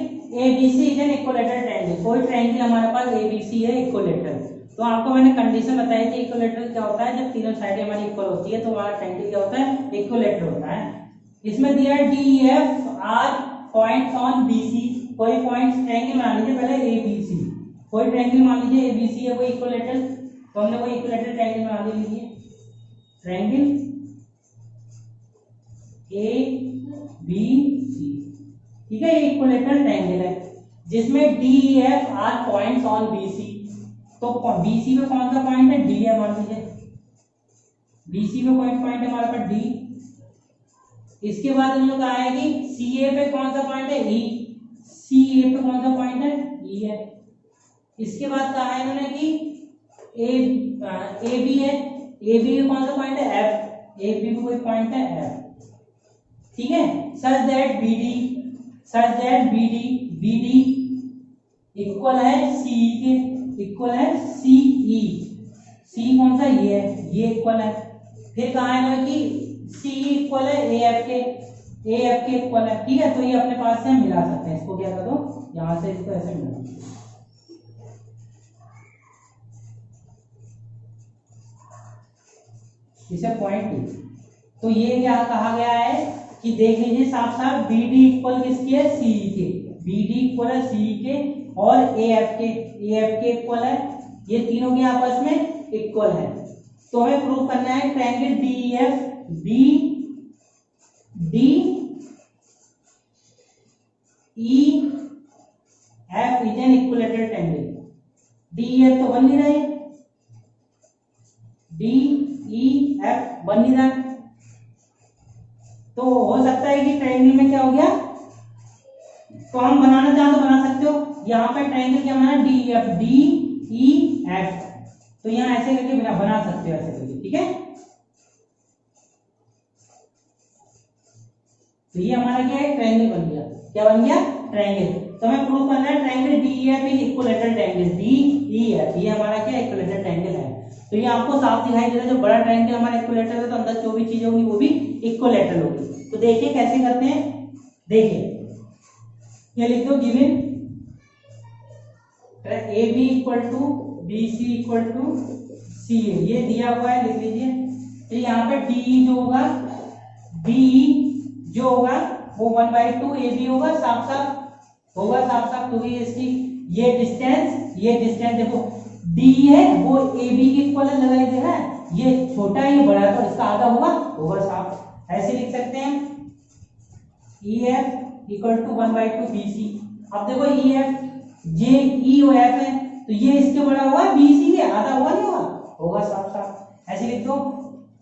ABC is an equilateral triangle. कोई ट्रायंगल हमारे पास ABC है इक्विलेटरल। तो आपको मैंने कंडीशन बताई थी इक्विलेटरल क्या होता है, जब तीनों साइडें हमारी इक्वल होती है तो हमारा ट्रायंगल क्या होता है, इक्विलेटरल होता है। इसमें दिया है DEF are points on BC। कोई पॉइंट्स ट्रायंगल मान लीजिए पहले ABC, कोई ट्रायंगल मान लीजिए ABC है, वो इक्विलेटरल, तो हमने वो इक्विलेटरल ट्रायंगल बना लीजिए। ट्रायंगल ABC, ठीक है, ये इक्विलेटरल ट्रायंगल है जिसमें DEF are points on BC। तो BC में कौन सा पॉइंट है, D है मान लीजिए। BC में कोई पॉइंट है हमारे पास D। इसके बाद हम लोग कहा है कि CA पे कौन सा पॉइंट है, E। CA पे कौन सा पॉइंट है, E है। इसके बाद कहा है इन्होंने कि AB है, AB पे कौन सा पॉइंट है, F। AB पे कोई पॉइंट है F, ठीक है। सच दैट BD इक्वल है CE के, इक्वल है CE। C कौन सा, ये है, ये इक्वल है। फिर कहा है ना कि CE इक्वल है AF के इक्वल है, ठीक है। तो ये अपने पास से हम मिला सकते हैं, इसको क्या कर दो, यहां से इसको ऐसे मिला, इसे पॉइंट 2। तो ये क्या कहा गया है कि देख लीजिए साफ साफ, BD इक्वल किसकी है, CE के। BD इक्वल है CE के और AF के इक्वल है। ये तीनों के आपस में इक्वल है। तो हमें प्रूव करना है triangle DEF DEF is an equilateral triangle. DEF तो बन नहीं रहा है, DEF बन नहीं रहा, तो हो सकता है कि ट्रायंगल में क्या हो गया, तो हम बनाना चाहो तो बना सकते हो। यहाँ पे ट्रायंगल क्या बना, DEF, तो यहाँ ऐसे करके बना सकते हो, ऐसे करके, ठीक है। तो ये हमारा क्या है, ट्रायंगल बन गया। क्या बन गया, ट्रायंगल। तो हमें प्रूव करना है triangle DEF is equilateral triangle, DEF ये हमारा क्या इक्विलेटरल ट्रायंगल है। तो ये आपको साफ दिखाई दे रहा है, जो बड़ा ट्रायंगल हमारा इक्विलैटरल है तो अंदर जो भी चीज होगी वो भी इक्विलैटरल होगी। तो देखिए कैसे करते हैं, देखिए ये लिख दो given A B equal to B C equal to C A, ये दिया हुआ है, लिख लीजिए। तो यहाँ पे डी जो होगा, डी जो होगा वो 1/2 ए बी होगा, साफ साफ होगा, साफ साफ होगी इसकी। ये डिस्टेंस देखो डी है वो ए बी के इक्वल लगाई दे रहा है, ये छोटा है ये बड़ा है तो इसका आधा होगा साफ। ऐसे लिख सकते हैं E F equal to 1/2 B C. अब देखो ई एफ जे ई ओ एफ है तो ये इसके बड़ा हुआ बी सी के, आधा हुआ नहीं होगा साफ साफ। ऐसे लिख दो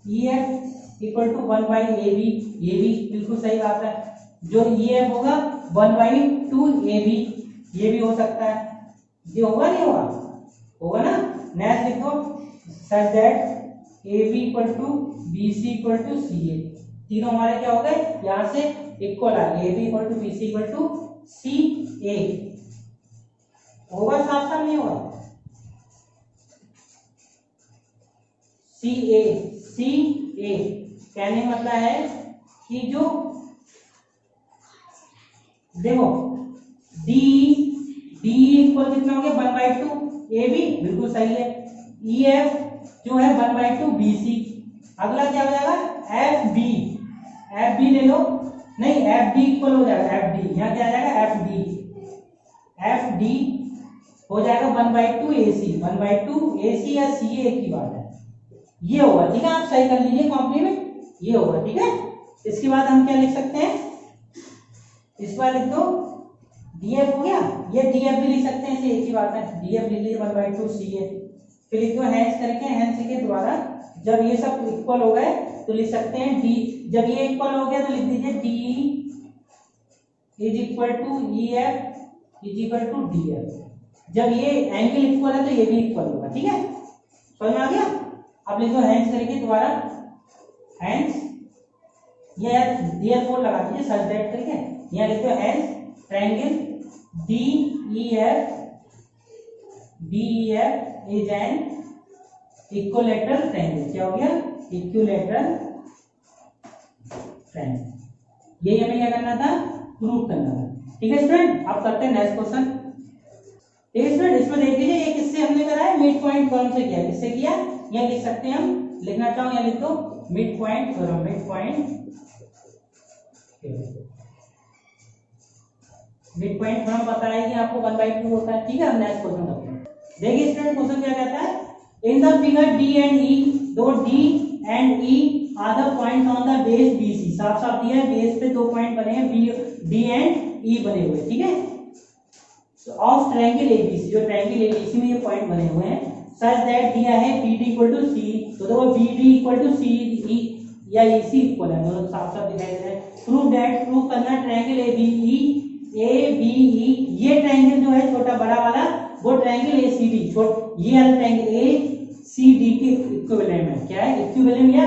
ई एफ इक्वल टू 1/AB, ये भी बिल्कुल सही बात है। जो ई एफ होगा 1/2AB, ये भी हो सकता है, ये होगा नहीं होगा ना। नेक्स्ट लिख दो such that AB equal to BC equal to CA, तीनों हमारे क्या हो गए यहाँ से इक्वल आ गए, AB equal to BC equal to CA, होगा साफ साफ नहीं होगा। CA कहने का मतलब है कि जो देखो D इक्वल कितना हो गया 1/2 AB, बिल्कुल सही है। EF जो है 1/2 BC। अगला क्या हो जाएगा FB ले लो, नहीं FD इक्वल हो जाएगा FD, यहाँ क्या आ जाएगा FD हो जाएगा 1/2 AC, 1/2 AC या CA एक ही बात है, ये होगा ठीक है। आप सही कर लीजिए कॉपी में, ये होगा ठीक है। इसके बाद हम क्या लिख सकते हैं, इस बार लिख दो DF हो गया, ये DF भी लिख सकते हैं, इसे एक ही बात है, DF लिख लीजिए 1/2 CA। फिर लिख दो हैंस के द्वारा जब ये सब इक्वल हो गए तो लिख सकते हैं D, जब ये इक्वल हो गया तो लिख दीजिए D is equal to EF is equal to DF। जब ये एंगल इक्वल है तो ये भी इक्वल होगा, ठीक है, समझ में आ गया। अब लिख दो हैंस करके द्वारा, हैंस ये therefore लगा दीजिए सच दैट करके, यहाँ लिख दो hence triangle DEF is an equilateral triangle. क्या हो गया इक्विलैटरल ट्रायंगल। यही हमें क्या करना था, प्रूव करना था, ठीक है स्टूडेंट। अब करते हैं नेक्स्ट क्वेश्चन। ठीक है स्टूडेंट, इसमें देख लीजिए ये किससे हमने करा है, मिड पॉइंट थ्योरम से किया, किससे किया यह लिख सकते हैं हम, लिखना चाहो यहाँ लिख दो mid point theorem, mid point theorem पता है कि आपको 1/2 होता है, ठीक है। हम नेक्स्ट क्वेश्चन करते हैं। देखिए स्टूडेंट क्वेश्चन क्या कहता है, in the figure D and E, दो D and E are the points on the base BC, साफ साफ दिया है बेस पे दो पॉइंट बने हैं D and E बने हुए, ठीक है। ऑफ ट्रायंगल ABC, जो ट्रायंगल ABC में ये पॉइंट बने हुए हैं, सच दैट दिया है BD इक्वल टू C, तो देखो BD इक्वल टू CE या EC इक्वल है, दोनों साफ साफ दिखाई दे रहे हैं। प्रूव करना ट्रायंगल ABE, ये ट्रायंगल जो है छोटा बड़ा वाला वो ट्रायंगल ACD, ये वाला ट्रायंगल ACD के इक्विवेलेंट है, क्या है इक्विवेलेंट या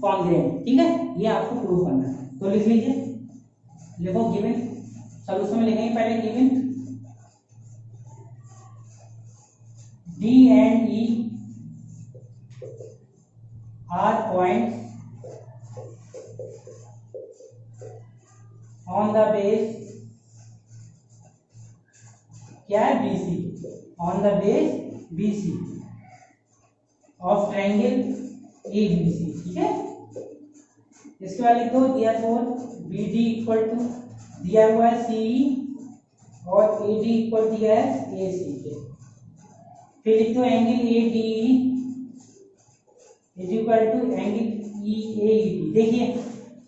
कॉन्ग्रुएंट, ठीक है, ये आपको प्रूव करना है। तो लिख लीजिए, लिखो गिवन, सॉल्यूशन में लिखेंगे पहले given D and E are points on the base, क्या है BC, on the base BC of triangle ABC, ठीक है। इसके बाद लिख दो therefore BD इक्वल टू दिया हुआ है CE और AD इक्वल दिया है AC के। फिर लिख दो angle ADE is equal to angle EAED। देखिए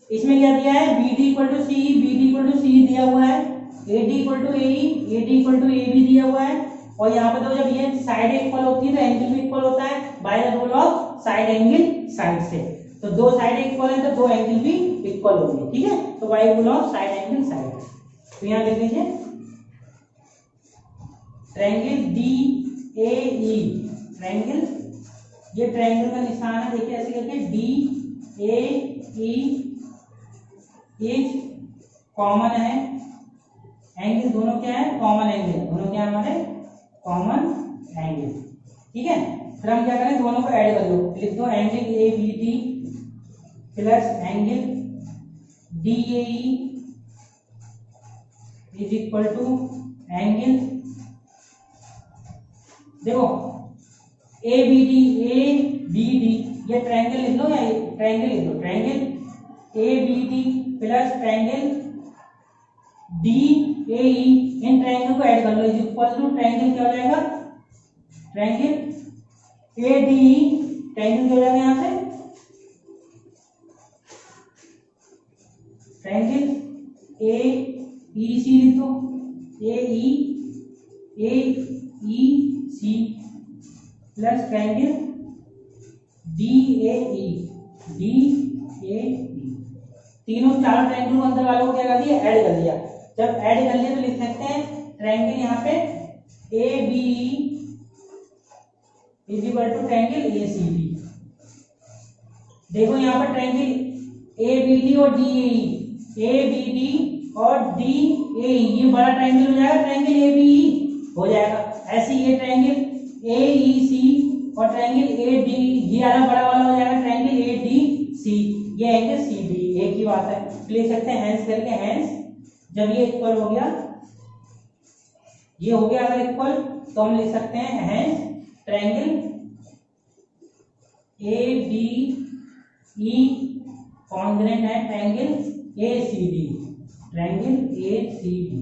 इसमें क्या दिया है, BD equal to CE, BD equal to CE दिया हुआ है, AD equal to AE, AD equal to AB दिया हुआ है। और यहाँ पे तो जब ये साइड इक्वल होती है तो एंगल भी इक्वल होता है by the rule of side angle side से, तो दो साइड इक्वल है तो दो एंगल भी इक्वल होंगे, ठीक है, तो by rule of side angle side. तो यहाँ लिख लीजिए ट्रायंगल DAE, ट्रायंगल, ये ट्रायंगल का निशान है, देखिए ऐसे करके DAE इज कॉमन है, एंगल दोनों क्या है कॉमन एंगल है, दोनों क्या है हमारे कॉमन एंगल, ठीक है। फिर हम क्या करें, दोनों को ऐड कर लो, लिख दो angle A B D plus angle D A is equal to angle, देखो ए बी डी ये ट्रायंगल लिख लो, या ट्रायंगल लिख लो, triangle A B D plus triangle D A E, इन ट्रायंगल को ऐड कर लो, इज इक्वल टू ट्रायंगल क्या हो जाएगा, triangle A D E, triangle क्या हो जाएगा यहां से, ट्रायंगल ए ई सी लिख दो, A E C plus triangle D A E, तीनों चार ट्रायंगल को अंदर वालों को क्या कर दिया, ऐड कर दिया। जब ऐड कर लिया तो लिख सकते हैं ट्रायंगल यहाँ पे A B is equal to triangle A C D. देखो यहाँ पर ट्रायंगल ए बी डी और डी ए बी डी और डी ए, ये बड़ा ट्रायंगल हो जाएगा, ट्रायंगल ए बी ई हो जाएगा। ऐसे ये ट्रायंगल ए ई सी और ट्रायंगल ए डी, ये वाला बड़ा वाला हो जाएगा ट्रायंगल ए डी सी, ये एंगल सी डी, एक ही बात है। लिख सकते हैं हैंस करके, हैंस जब ये इक्वल हो गया, ये हो गया अगर इक्वल, तो हम लिख सकते हैं hence triangle A B E congruent है triangle A C D, triangle A C D.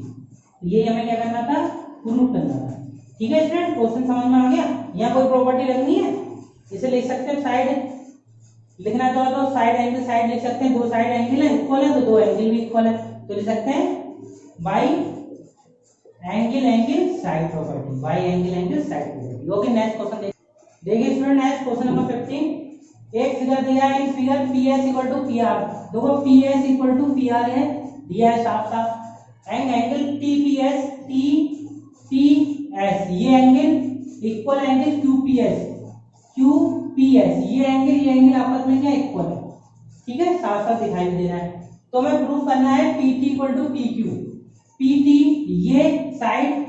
ये हमें क्या करना था, प्रूफ करना था। ठीक है स्टूडेंट, क्वेश्चन समझ में आ गया। यहाँ कोई प्रॉपर्टी लगनी है, इसे लिख सकते हैं साइड, लिखना चाहो तो साइड एंगल साइड लिख सकते हैं, दो साइड एंगल है इक्वल है तो दो एंगल भी इक्वल है, तो लिख सकते हैं by angle side property, by angle side property. Okay, next question देखिए स्टूडेंट, नेक्स्ट क्वेश्चन नंबर 15। एक फिगर दिया है, in figure P S equal to P R, देखो P S equal to P R है, दिया है साफ साफ, एंगल टी पी एस, ये angle equal angle Q P S, ये एंगल आपस में क्या इक्वल है। ठीक है, साफ साफ दिखाई दे रहा है। तो हमें प्रूफ करना है P T equal to P Q, P T ये साइड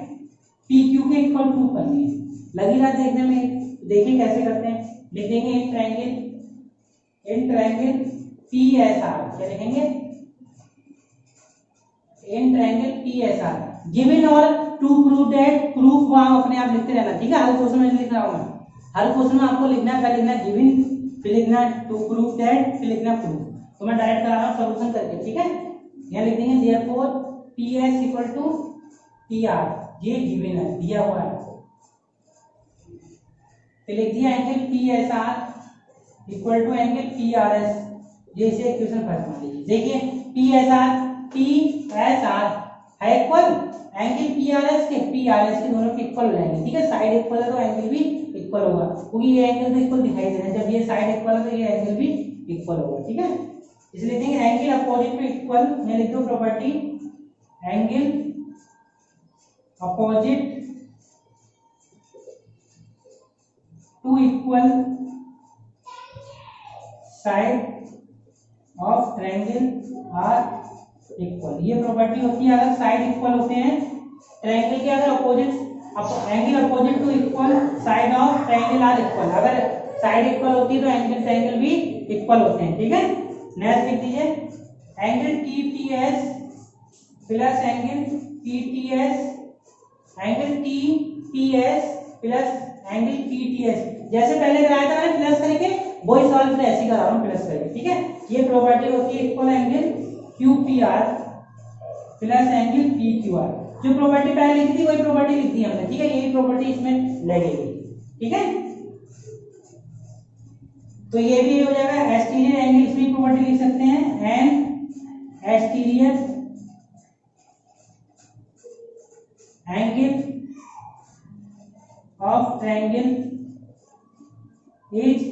पी क्यू के इक्वल प्रूफ करनी है, लगी रहा देखने में। देखिए कैसे करते हैं, लिख देंगे in triangle P S are, क्या लिखेंगे, in triangle P S are given और टू प्रूव दैट, प्रूफ वहां अपने आप लिखते रहना। ठीक है, हर क्वेश्चन में लिख रहा हूं मैं, हर क्वेश्चन में आपको लिखना है, लिखना गिवन, फिर लिखना टू प्रूव दैट, फिर लिखना प्रूफ। तो मैं डायरेक्ट करा रहा हूं सॉल्यूशन करके। ठीक है, यहां लिख देंगे therefore P S equal to P R, ये गिवन है, दिया हुआ है, फिर लिख दिया angle P S R equal to angle P R S, जैसे इक्वेशन फर्स्ट मान लीजिए। देखिए पी एस आर है equal angle P R S के दोनों के इक्वल हो जाएंगे। ठीक है, साइड इक्वल है तो एंगल भी इक्वल होगा, क्योंकि ये एंगल तो इक्वल दिखाई दे रहा है, जब ये साइड इक्वल है तो ये एंगल भी इक्वल होगा। ठीक है, इसलिए देखेंगे एंगल अपोजिट टू इक्वल, मैं लिख दूं property angle opposite to equal side of triangle are equal. ये प्रॉपर्टी होती है अगर साइड इक्वल होते हैं ट्रायंगल के, अगर opposite angle opposite to equal side of triangle are equal, अगर साइड इक्वल होती है तो एंगल ट्रायंगल भी इक्वल होते हैं। ठीक है, नेक्स्ट लिख दीजिए angle T P S plus angle P T S, angle T P S plus angle P T S, जैसे पहले कराया था मैंने प्लस करके, वही सवाल फिर ऐसे करा रहा हूं प्लस करके। ठीक है, ये प्रॉपर्टी होती है equal angle Q P R plus angle P Q R, जो प्रॉपर्टी पहले लिखी थी वही प्रॉपर्टी लिख दी हमने। ठीक है, यही प्रॉपर्टी इसमें लगेगी। ठीक है, तो ये भी हो जाएगा एक्सटीरियर एंगल, इसमें प्रॉपर्टी लिख सकते हैं and exterior angle of triangle is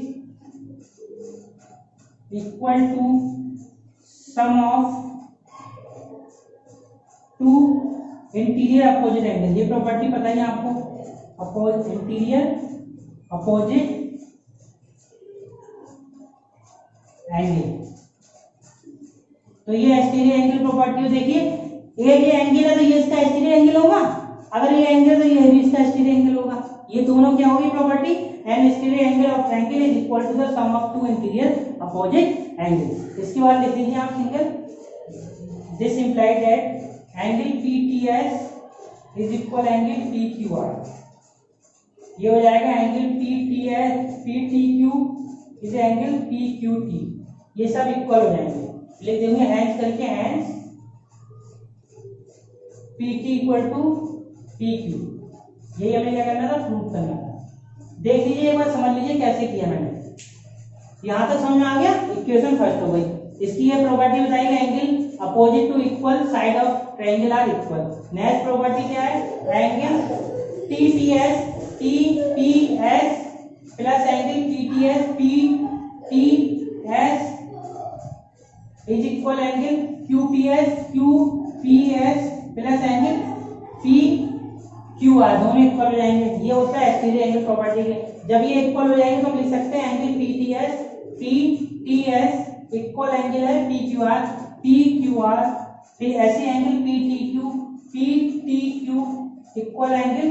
equal to sum of two interior opposite angle. ये प्रॉपर्टी पता है आपको, इंटीरियर अपोजिट एंगल, तो ये एक्सटीरियर एंगल प्रॉपर्टी। देखिए ये एंगल है तो ये इसका एक्सटीरियर एंगल होगा, अगर ये एंगल तो ये भी इसका एक्सटीरियर एंगल होगा, ये दोनों क्या होगी property an exterior angle of triangle is equal to the sum of two interior opposite angle. इसके बाद लिख लीजिए आप single, this implied that angle PTS is equal angle PQR। ये हो जाएगा angle PTQ is angle PQT, ये सब इक्वल हो जाएंगे। लिख देंगे हैंस करके, hence PT equal to PQ। यही हमें क्या करना था, प्रूव करना था। देख लीजिए एक बार, समझ लीजिए कैसे किया मैंने। यहां तक समझ में आ गया, इक्वेशन फर्स्ट हो गई। इसकी ये प्रॉपर्टी बताएगा angle opposite to equal side of triangle are equal. Next property क्या है, angle TPS plus angle PTS is equal angle QPS plus angle PQR, दोनों इक्वल हो जाएंगे। ये होता है एक्सटीरियर एंगल प्रॉपर्टी के। जब ये इक्वल हो जाएंगे तो हम लिख सकते हैं एंगल PTS इक्वल एंगल है PQR, फिर ऐसे angle PTQ equal angle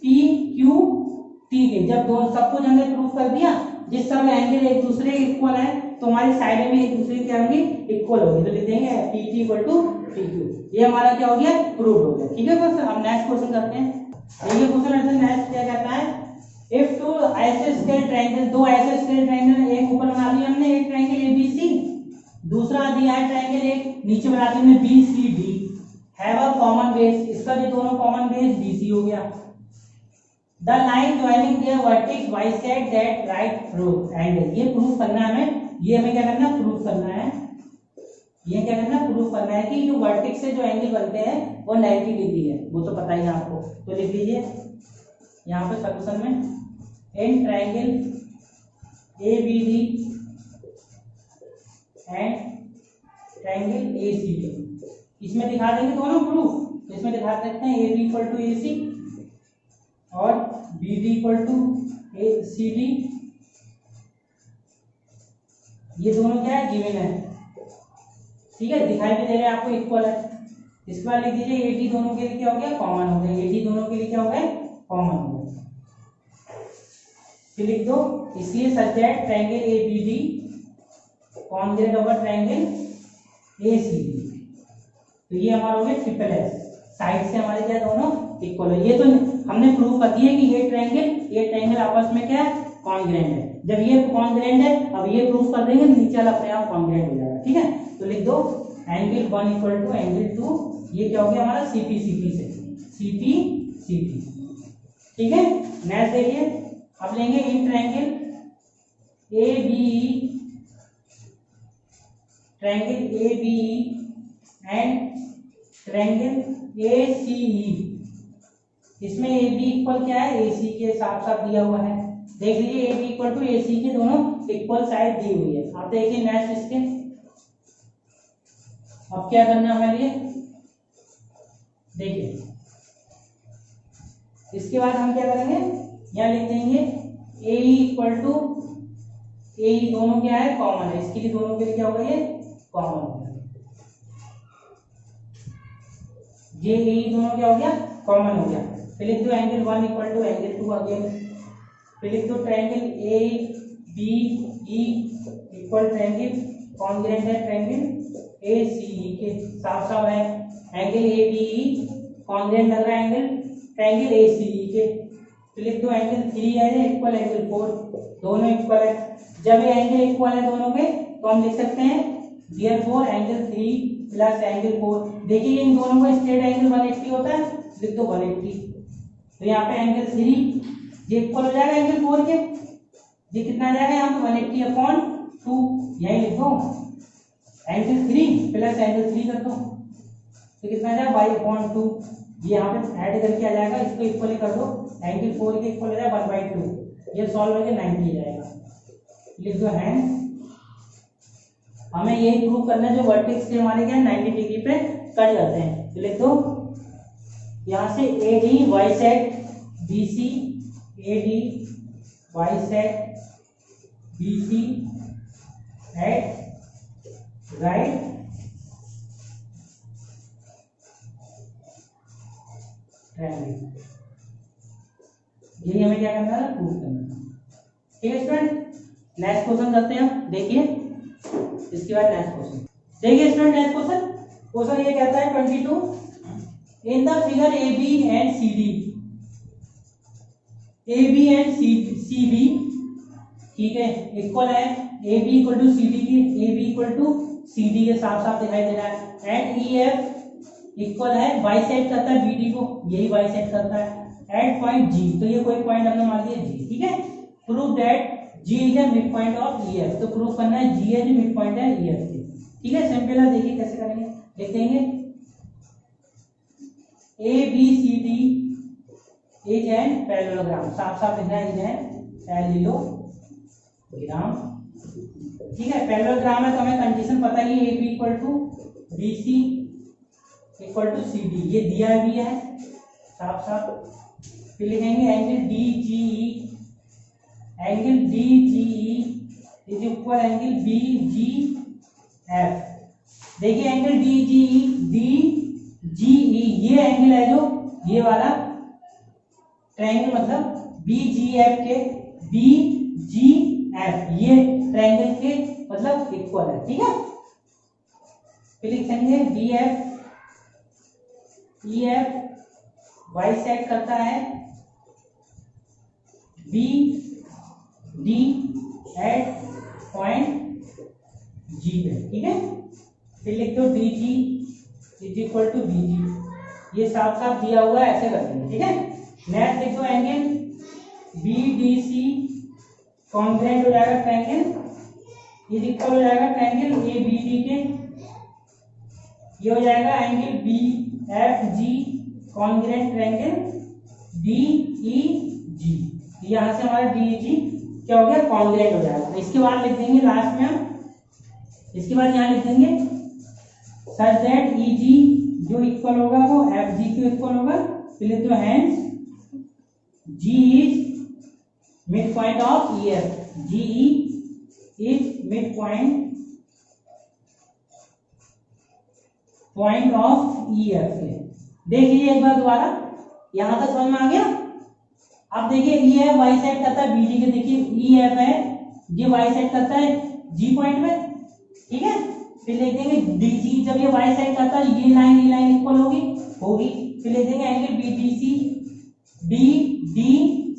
PQT के। जब दोनों सब कुछ हमने प्रूव कर दिया, जिस समय एंगल एक दूसरे के इक्वल है तो हमारी साइड में एक दूसरे की क्या होगी, इक्वल होगी। तो लिख देंगे PT इक्वल टू PQ। ये हमारा क्या हो गया, प्रूव हो गया। ठीक है बस, हम नेक्स्ट क्वेश्चन करते हैं। देखिए क्वेश्चन ऐसे नेक्स्ट क्या कहता है, इफ टू आइसोस्केल ट्रायंगल, दो आइसोस्केल ट्रायंगल, एक ऊपर बना दिया हमने एक ट्रायंगल ABC, दूसरा दिया है ट्रायंगल एक नीचे बना दिया हमने BCD, have a common base. इसका जो दोनों कॉमन बेस BC हो गया। The line joining there vertex bisect that right angle. ये प्रूव करना है हमें, ये हमें क्या करना है, प्रूव करना है। ये क्या करना है, प्रूव करना है कि जो वर्टेक्स से जो एंगल बनते हैं वो 90 डिग्री है, वो तो पता ही है आपको। तो लिख लीजिए यहाँ पे सॉल्यूशन में, in triangle ABD and triangle ACD, इसमें दिखा देंगे दोनों प्रूफ। तो इसमें दिखा सकते हैं AB इक्वल टू AC और BD इक्वल टू CD, ये दोनों क्या है, गिवन है। ठीक है, दिखाई भी दे रहे हैं आपको, इक्वल है। इसके बाद लिख दीजिए AD दोनों के लिए क्या हो गया, कॉमन हो गया। AD दोनों के लिए क्या हो गया, कॉमन हो गया। फिर लिख दो, इसलिए such that triangle ABD congruent over triangle ACD। तो ये हमारा हो गया ट्रिपल S, साइड से हमारे क्या दोनों इक्वल है। ये तो हमने प्रूव कर दिया कि ये ट्रायंगल आपस में क्या है, कॉन्ग्रुएंट है। जब ये कॉन्ग्रुएंट है, अब ये प्रूव कर देंगे, नीचे वाला अपने आप कॉन्ग्रुएंट हो जाएगा। ठीक है, तो लिख दो एंगल 1 इक्वल टू एंगल 2, ये क्या हो गया हमारा CP से CP। ठीक है, नेक्स्ट देखिए, अब लेंगे in triangle ABE and triangle ACE। इसमें AB इक्वल क्या है, AC के साथ साथ दिया हुआ है। देख लीजिए AB इक्वल टू AC के दोनों इक्वल साइड दी हुई है। आप देखिए नेक्स्ट इसके, अब क्या करना है हमारे लिए, देखिए इसके बाद हम क्या करेंगे, यहाँ लिख देंगे AE इक्वल टू AE, दोनों क्या है, कॉमन है। इसके लिए दोनों के लिए क्या होगा, ये कॉमन हो गया। ये AE दोनों क्या हो गया, कॉमन हो गया। फिर लिख दो angle 1 equal to angle 2 again. फिर लिख दो triangle ABE equal triangle congruent है ट्रायंगल ACE के, साफ साफ है। एंगल ABE कॉन्ग्रुएंट लग रहा है एंगल ट्रायंगल ACE के। तो लिख दो एंगल 3 है इक्वल एंगल 4, दोनों इक्वल है। जब ये एंगल इक्वल है दोनों के, तो हम लिख सकते हैं देयरफॉर एंगल 3 प्लस एंगल 4। देखिए इन दोनों का स्ट्रेट एंगल 180 होता है, लिख दो 180। तो यहाँ पे एंगल 3 ये इक्वल हो जाएगा एंगल 4 के, ये कितना आ जाएगा यहाँ पे 180/2, यही लिख दो। एंगल 3 प्लस एंगल 3 कर दो, तो कितना आ जाएगा y/2, ये यहाँ पे ऐड करके आ जाएगा, इसको इक्वल कर दो। एंगल 4 के इक्वल हो जाएगा 1/2, ये सॉल्व करके 90 आ जाएगा। लिख दो हैंड। हमें ये प्रूव करना है जो वर्टेक्स से हमारे क्या 90 डिग्री पे कट जाते हैं। तो लिख दो यहाँ से AD bisect BC, AD bisect BC at right triangle. यही हमें क्या करना है, प्रूव करना है। ठीक है स्टूडेंट, नेक्स्ट क्वेश्चन करते हैं हम। देखिए इसके बाद नेक्स्ट क्वेश्चन देखिए स्टूडेंट, नेक्स्ट क्वेश्चन ये कहता है 22 in the figure A B and C D, A B and C B, ठीक है, इक्वल है, A B equal to C D की, A B equal to C D के साफ साफ दिखाई दे रहा है, एंड ई एफ इक्वल है, बाइसेक्ट करता है बी डी को, यही बाइसेक्ट करता है एट पॉइंट जी, तो ये कोई पॉइंट हमने मान लिया जी, ठीक है। Prove that G is the mid point of E F, तो प्रूव करना है जी है जो मिड पॉइंट है ई एफ के, ठीक है। सिंपल है, देखिए कैसे करेंगे, लिख देंगे A B C D is an parallelogram, साफ साफ लिखना है, इज एन पैरेललोग्राम, ठीक है। पैरेललोग्राम है तो हमें कंडीशन पता ही है, A B equal to B C equal to C D, ये दिया भी है साफ साफ। फिर लिखेंगे angle D G E, angle D G E is equal angle B G F. देखिए एंगल डी जी ई ये एंगल है जो ये वाला ट्रायंगल, मतलब बी जी एफ के, बी जी एफ ये ट्रायंगल के मतलब इक्वल है, ठीक है। फिर लिखेंगे B F E F bisect करता है B D at point G पे, ठीक है। फिर लिख दो D G is equal to B G, ये साफ साफ दिया हुआ है, ऐसे कर देंगे, ठीक है। नेक्स्ट लिख दो angle B D C congruent हो जाएगा ट्रायंगल, इज इक्वल हो जाएगा ट्रायंगल ए बी डी के, ये हो जाएगा angle B F G congruent triangle D E G, यहाँ से हमारा डी जी क्या हो गया, कॉन्ग्रुएंट हो जाएगा। इसके बाद लिख देंगे लास्ट में हम, इसके बाद यहाँ लिख देंगे सच दैट ई जी जो इक्वल होगा वो एफ जी के इक्वल होगा, फिर तो hence G is mid point of E F, G is mid point of E F के। देखिए एक बार दोबारा, यहां तक समझ में आ गया। अब देखिए ई एफ बाइसेक्ट करता है बी डी के, देखिए ई एफ है ये बाइसेक्ट करता है जी पॉइंट में, ठीक है। फिर लिख देंगे डी जी, जब ये बाइसेक्ट करता है ये लाइन इक्वल होगी। फिर लिख देंगे angle B D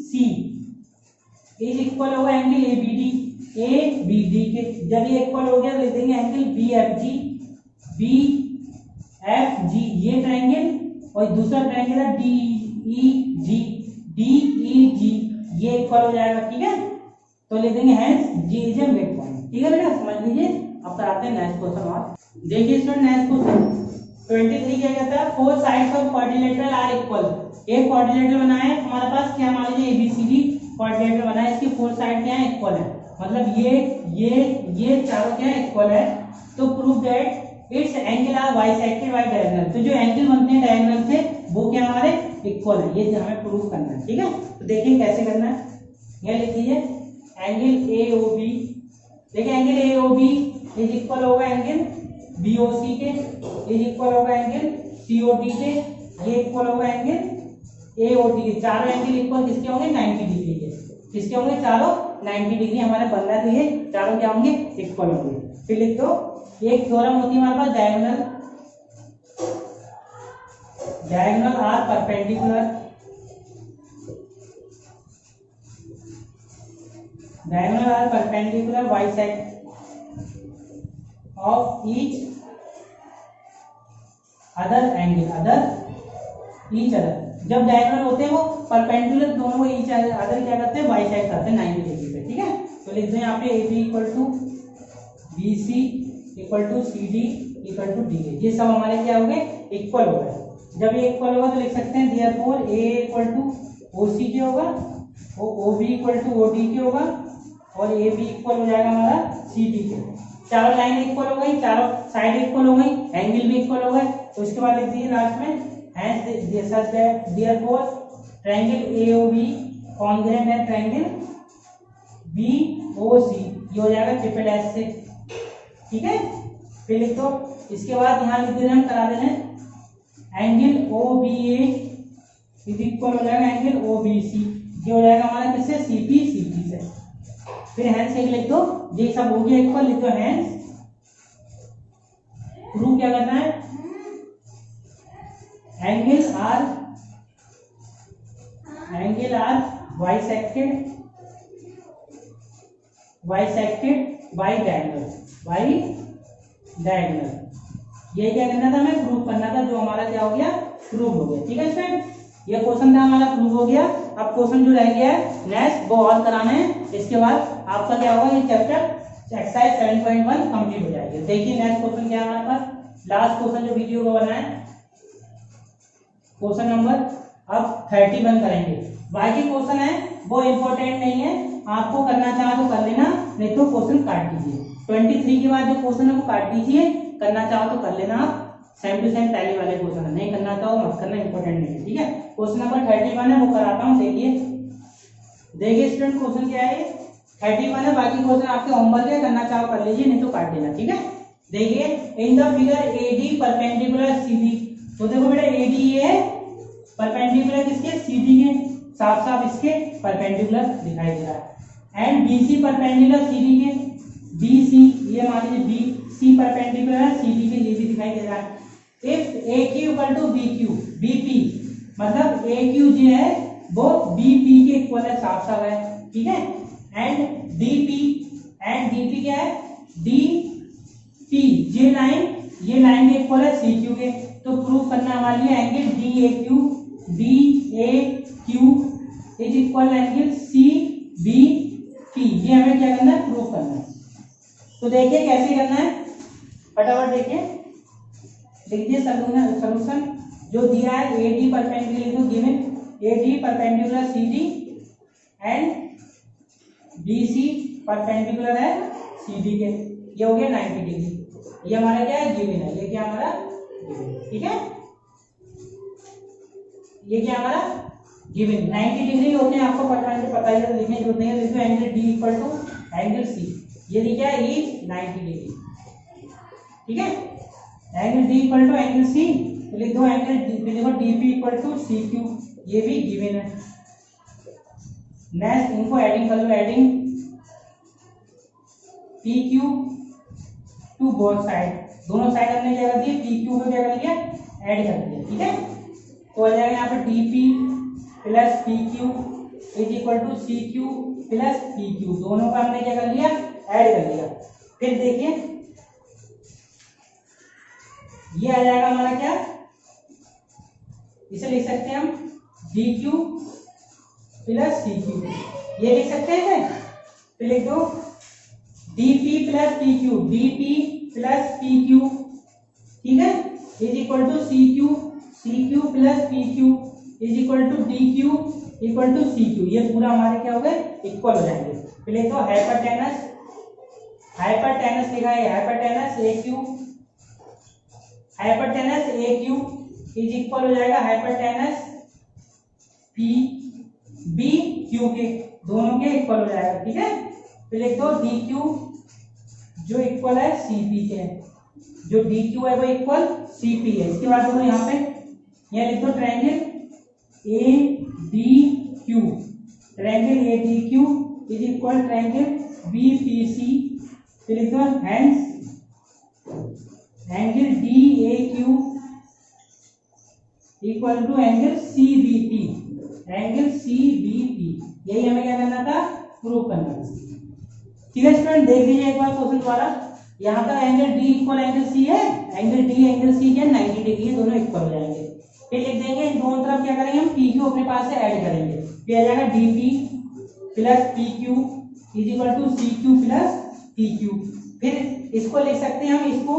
C is equal होगा एंगल ए बी डी के, जब ये इक्वल हो गया तो लिख देंगे एंगल बी एफ जी ये ट्रायंगल, और दूसरा ट्रायंगल है डी ई जी ये इक्वल हो जाएगा, ठीक है। तो लिख देंगे hence G is a mid point, ठीक है बेटा, समझ लीजिए। अब कराते हैं नेक्स्ट क्वेश्चन। और देखिए स्टूडेंट नेक्स्ट क्वेश्चन 23 क्या कहता है, four sides of quadrilateral are equal, एक क्वाड्रिलेटरल बना है हमारे पास, क्या मान लीजिए एबीसीडी क्वाड्रिलेटरल बना है, इसकी फोर साइड क्या है, इक्वल है, मतलब ये चारों क्या है, इक्वल है। तो prove that its angle are bisected by diagonal, तो जो एंगल बनते हैं डायगोनल से वो क्या हमारे इक्वल है, ये हमें प्रूव करना है, ठीक है। तो देखिए कैसे करना है, ये लिख लीजिए एंगल ए ओ बी, देखिए angle A O B is equal होगा एंगल बी ओ सी के, इज इक्वल होगा एंगल सी ओ डी के, ये इक्वल होगा एंगल ए ओ डी के। चारों एंगल इक्वल किसके होंगे, 90 डिग्री के, किसके होंगे, चारों 90 डिग्री हमारे बन रहा है, तो ये चारों क्या होंगे, इक्वल होंगे। फिर लिख दो एक थ्योरम होती है हमारे पास, diagonal are perpendicular, diagonal are perpendicular bisect of each other each other, जब डायगोनल होते हैं वो परपेंडिकुलर दोनों ईच अदर क्या करते हैं, बाइसेक्ट करते हैं 90 डिग्री पे, ठीक है। तो लिख दें यहाँ पे A B equal to B C equal to C D equal to D A, ये सब हमारे क्या हो गए, इक्वल हो गए। जब ये इक्वल होगा तो लिख सकते हैं therefore A equal to O C के होगा, O B equal to O D के होगा, और ए बी इक्वल हो जाएगा हमारा सी डी के। चारों लाइन इक्वल हो गई, चारों साइड इक्वल हो गई, एंगल भी इक्वल हो गए। तो इसके बाद लिख दीजिए लास्ट में hence such that therefore triangle AOB congruent है ट्रायंगल बीओसी, ये हो जाएगा ट्रिपल एस से, ठीक है। फिर लिख दो, इसके बाद यहाँ लिख देना, हम करा देना angle O B A is equal हो जाएगा एंगल ओ बी सी, ये हो जाएगा हमारा किससे, सी पी से, फिर हैंस एक लिख दो, ये सब हो गया इक्वल, लिख दो हैंस प्रूव क्या करना है, angle are bisected by diagonal. ये क्या करना था, हमें प्रूव करना था, जो हमारा क्या हो गया, प्रूव हो गया। ठीक है स्टूडेंट, ये क्वेश्चन था हमारा, प्रूव हो गया। अब क्वेश्चन जो रह गया है नेक्स्ट वो और कराना है, इसके बाद आपका क्या होगा, ये चैप्टर एक्सरसाइज 7.1 कंप्लीट हो जाएगी। देखिए नेक्स्ट क्वेश्चन क्या है हमारे पास, लास्ट क्वेश्चन जो वीडियो को बनाए, क्वेश्चन नंबर अब 31 करेंगे। बाकी क्वेश्चन है वो इम्पोर्टेंट नहीं है, आपको करना चाहे तो कर लेना, नहीं तो क्वेश्चन काट दीजिए। 23 के बाद जो क्वेश्चन है वो काट दीजिए, करना चाहो तो कर लेना आप, सेम टू सेम पहले वाले क्वेश्चन है, नहीं करना चाहो मत करना, इंपॉर्टेंट नहीं है। ठीक है, क्वेश्चन नंबर 31 है वो कराता हूँ। देखिए स्टूडेंट क्वेश्चन क्या है, 31 है, बाकी क्वेश्चन आपके होमवर्क है, करना चाहो कर लीजिए, नहीं तो काट देना। ठीक है, देखिए इन the figure AD perpendicular CD, तो देखो बेटा AD ये है परपेंडिकुलर किसके, CD के, साफ साफ इसके परपेंडिकुलर दिखाई दे रहा है। एंड BC परपेंडिकुलर CD के, BC ये मान लीजिए BC परपेंडिकुलर है CD के, ये भी दिखाई दे रहा है। If AQ equal to BP मतलब AQ जो है वो BP के इक्वल है, साफ साफ है। ठीक है, एंड DP क्या है, DP ये लाइन के इक्वल है CQ के, तो प्रूव करना हमारे लिए angle DAQ is equal angle CBP, ये हमें क्या करना है, प्रूव करना है। तो देखिए कैसे करना है, फटाफट देखिए, देखिए सॉल्यूशन जो दिया है, AD perpendicular given AD perpendicular CD and BC perpendicular है CD के, ये हो गया 90 डिग्री, ये हमारा क्या है, गिवन है, ये क्या हमारा गिवन। ठीक है, ये क्या हमारा गिवन 90 डिग्री होते हैं, आपको पता ही है, लिखने की जरूरत नहीं है। देखो angle D equal to angle C, ये लिखा है इज 90 डिग्री। ठीक है, angle D equal to angle C, तो लिख दो एंगल देखो DP इक्वल टू CQ, ये भी गिवन है। नेक्स्ट इनको एडिंग कर लो, adding PQ to both side, दोनों साइड हमने क्या कर दिया, PQ को क्या कर लिया, ऐड कर दिया। ठीक है, तो आ जाएगा यहाँ पर DP plus PQ is equal to CQ plus PQ, दोनों का हमने क्या कर लिया, ऐड कर लिया। फिर देखिए ये आ जाएगा हमारा क्या, इसे लिख सकते हैं हम DQ प्लस CQ, ये लिख सकते हैं इसे, तो लिख दो DP प्लस PQ, ठीक है, is equal to CQ plus PQ is equal to DQ equal to CQ, ये पूरा हमारे क्या हो गए, इक्वल हो जाएंगे। फिर लिख दो हाइपरटेनस लिखा है, हाइपरटेनस AQ इज इक्वल हो जाएगा हाइपरटेनस BQ के, दोनों के इक्वल हो जाएगा। ठीक है, फिर लिख दो DQ जो इक्वल है CP के, जो DQ है वो इक्वल CP है। इसके बाद देखो यहाँ पे यह लिख दो triangle ADQ is equal triangle BPC, फिर लिख दो hence angle DAQ equal to angle CBP, यही हमें क्या करना था, प्रूव करना था। ठीक है स्टूडेंट, देख लीजिए एक बार क्वेश्चन द्वारा, यहाँ का angle D equal angle C है, एंगल D एंगल C के 90 डिग्री है, दोनों इक्वल हो जाएंगे। फिर लिख देंगे इन दोनों तरफ क्या करेंगे, हम PQ अपने पास से ऐड करेंगे, फिर आ जाएगा DP plus PQ is equal to CQ plus PQ। फिर इसको लिख सकते हैं हम, इसको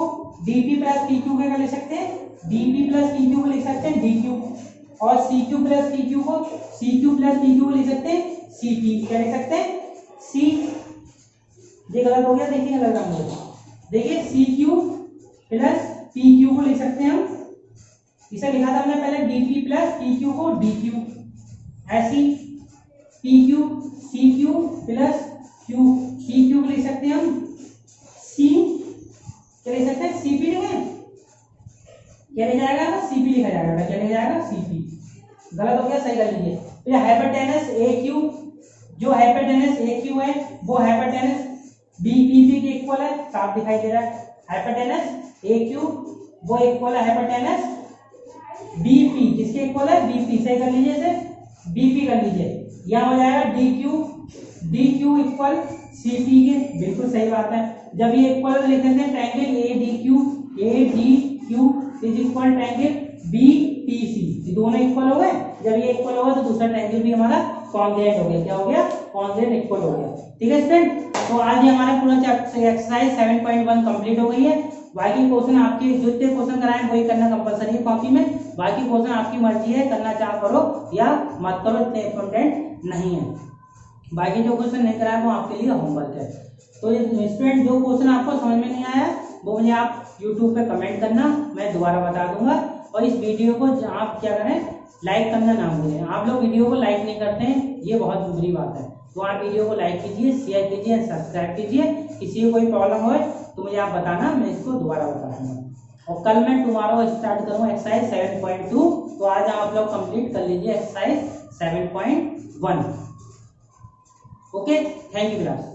DP प्लस PQ क्या लिख सकते हैं, DP प्लस PQ को लिख सकते हैं DQ, और CQ प्लस PQ को लिख सकते हैं CP, क्या लिख सकते हैं C, ये गलत हो गया, देखिए गलत रंग में, देखिए CQ प्लस PQ को लिख सकते हैं हम, इसे लिखा था हमने पहले DP प्लस PQ को DQ, ऐसी CQ प्लस PQ को लिख सकते हैं हम C, क्या लिख सकते हैं CP लिखें, क्या लिखा जाएगा, CP लिखा जाएगा, क्या लिखा जाएगा CP, गलत हो गया, सही कर लीजिए। फिर हाइपरटेनस AQ जो हाइपोटेनस ए क्यू है वो हाइपोटेनस बी पी पी के इक्वल है, साफ दिखाई दे रहा है। हाइपोटेनस ए क्यू वो इक्वल है हाइपोटेनस बी पी, किसके इक्वल है? बी पी से कर लीजिए, इसे बी पी कर लीजिए। यहाँ हो जाएगा D Q equal C P के, बिल्कुल सही बात है। जब ये इक्वल लिख देते हैं triangle A D Q is equal triangle B P C, दोनों इक्वल हो गए। जब ये इक्वल होगा तो दूसरा ट्रायंगल भी हमारा कॉन्ग्रुएंट हो गया। क्या हो गया? कॉन्ग्रुएंट इक्वल हो गया। ठीक है स्टूडेंट, तो आज ये हमारा पूरा एक्सरसाइज 7.1 कंप्लीट हो गई है। बाकी क्वेश्चन आपके जितने क्वेश्चन कराएं वही करना कंपलसरी है कॉपी में। बाकी क्वेश्चन आपकी मर्जी है, करना चाह करो या मत करो, इतने इंपॉर्टेंट नहीं है। बाकी जो क्वेश्चन नहीं कराए वो आपके लिए होमवर्क है। तो स्टूडेंट जो क्वेश्चन आपको समझ में नहीं आया वो मुझे आप यूट्यूब पे कमेंट करना, मैं दोबारा बता दूंगा। और इस वीडियो को आप क्या करें, लाइक करना ना भूलें। आप लोग वीडियो को लाइक नहीं करते हैं, ये बहुत बुरी बात है। तो आप वीडियो को लाइक कीजिए, शेयर कीजिए, सब्सक्राइब कीजिए। किसी को कोई प्रॉब्लम हो तो मुझे आप बताना, मैं इसको दोबारा बता दूंगा। और कल मैं टुमारो स्टार्ट करूँगा एक्सरसाइज 7.2। तो आज आप लोग कंप्लीट कर लीजिए exercise 7.1। Okay, thank you class.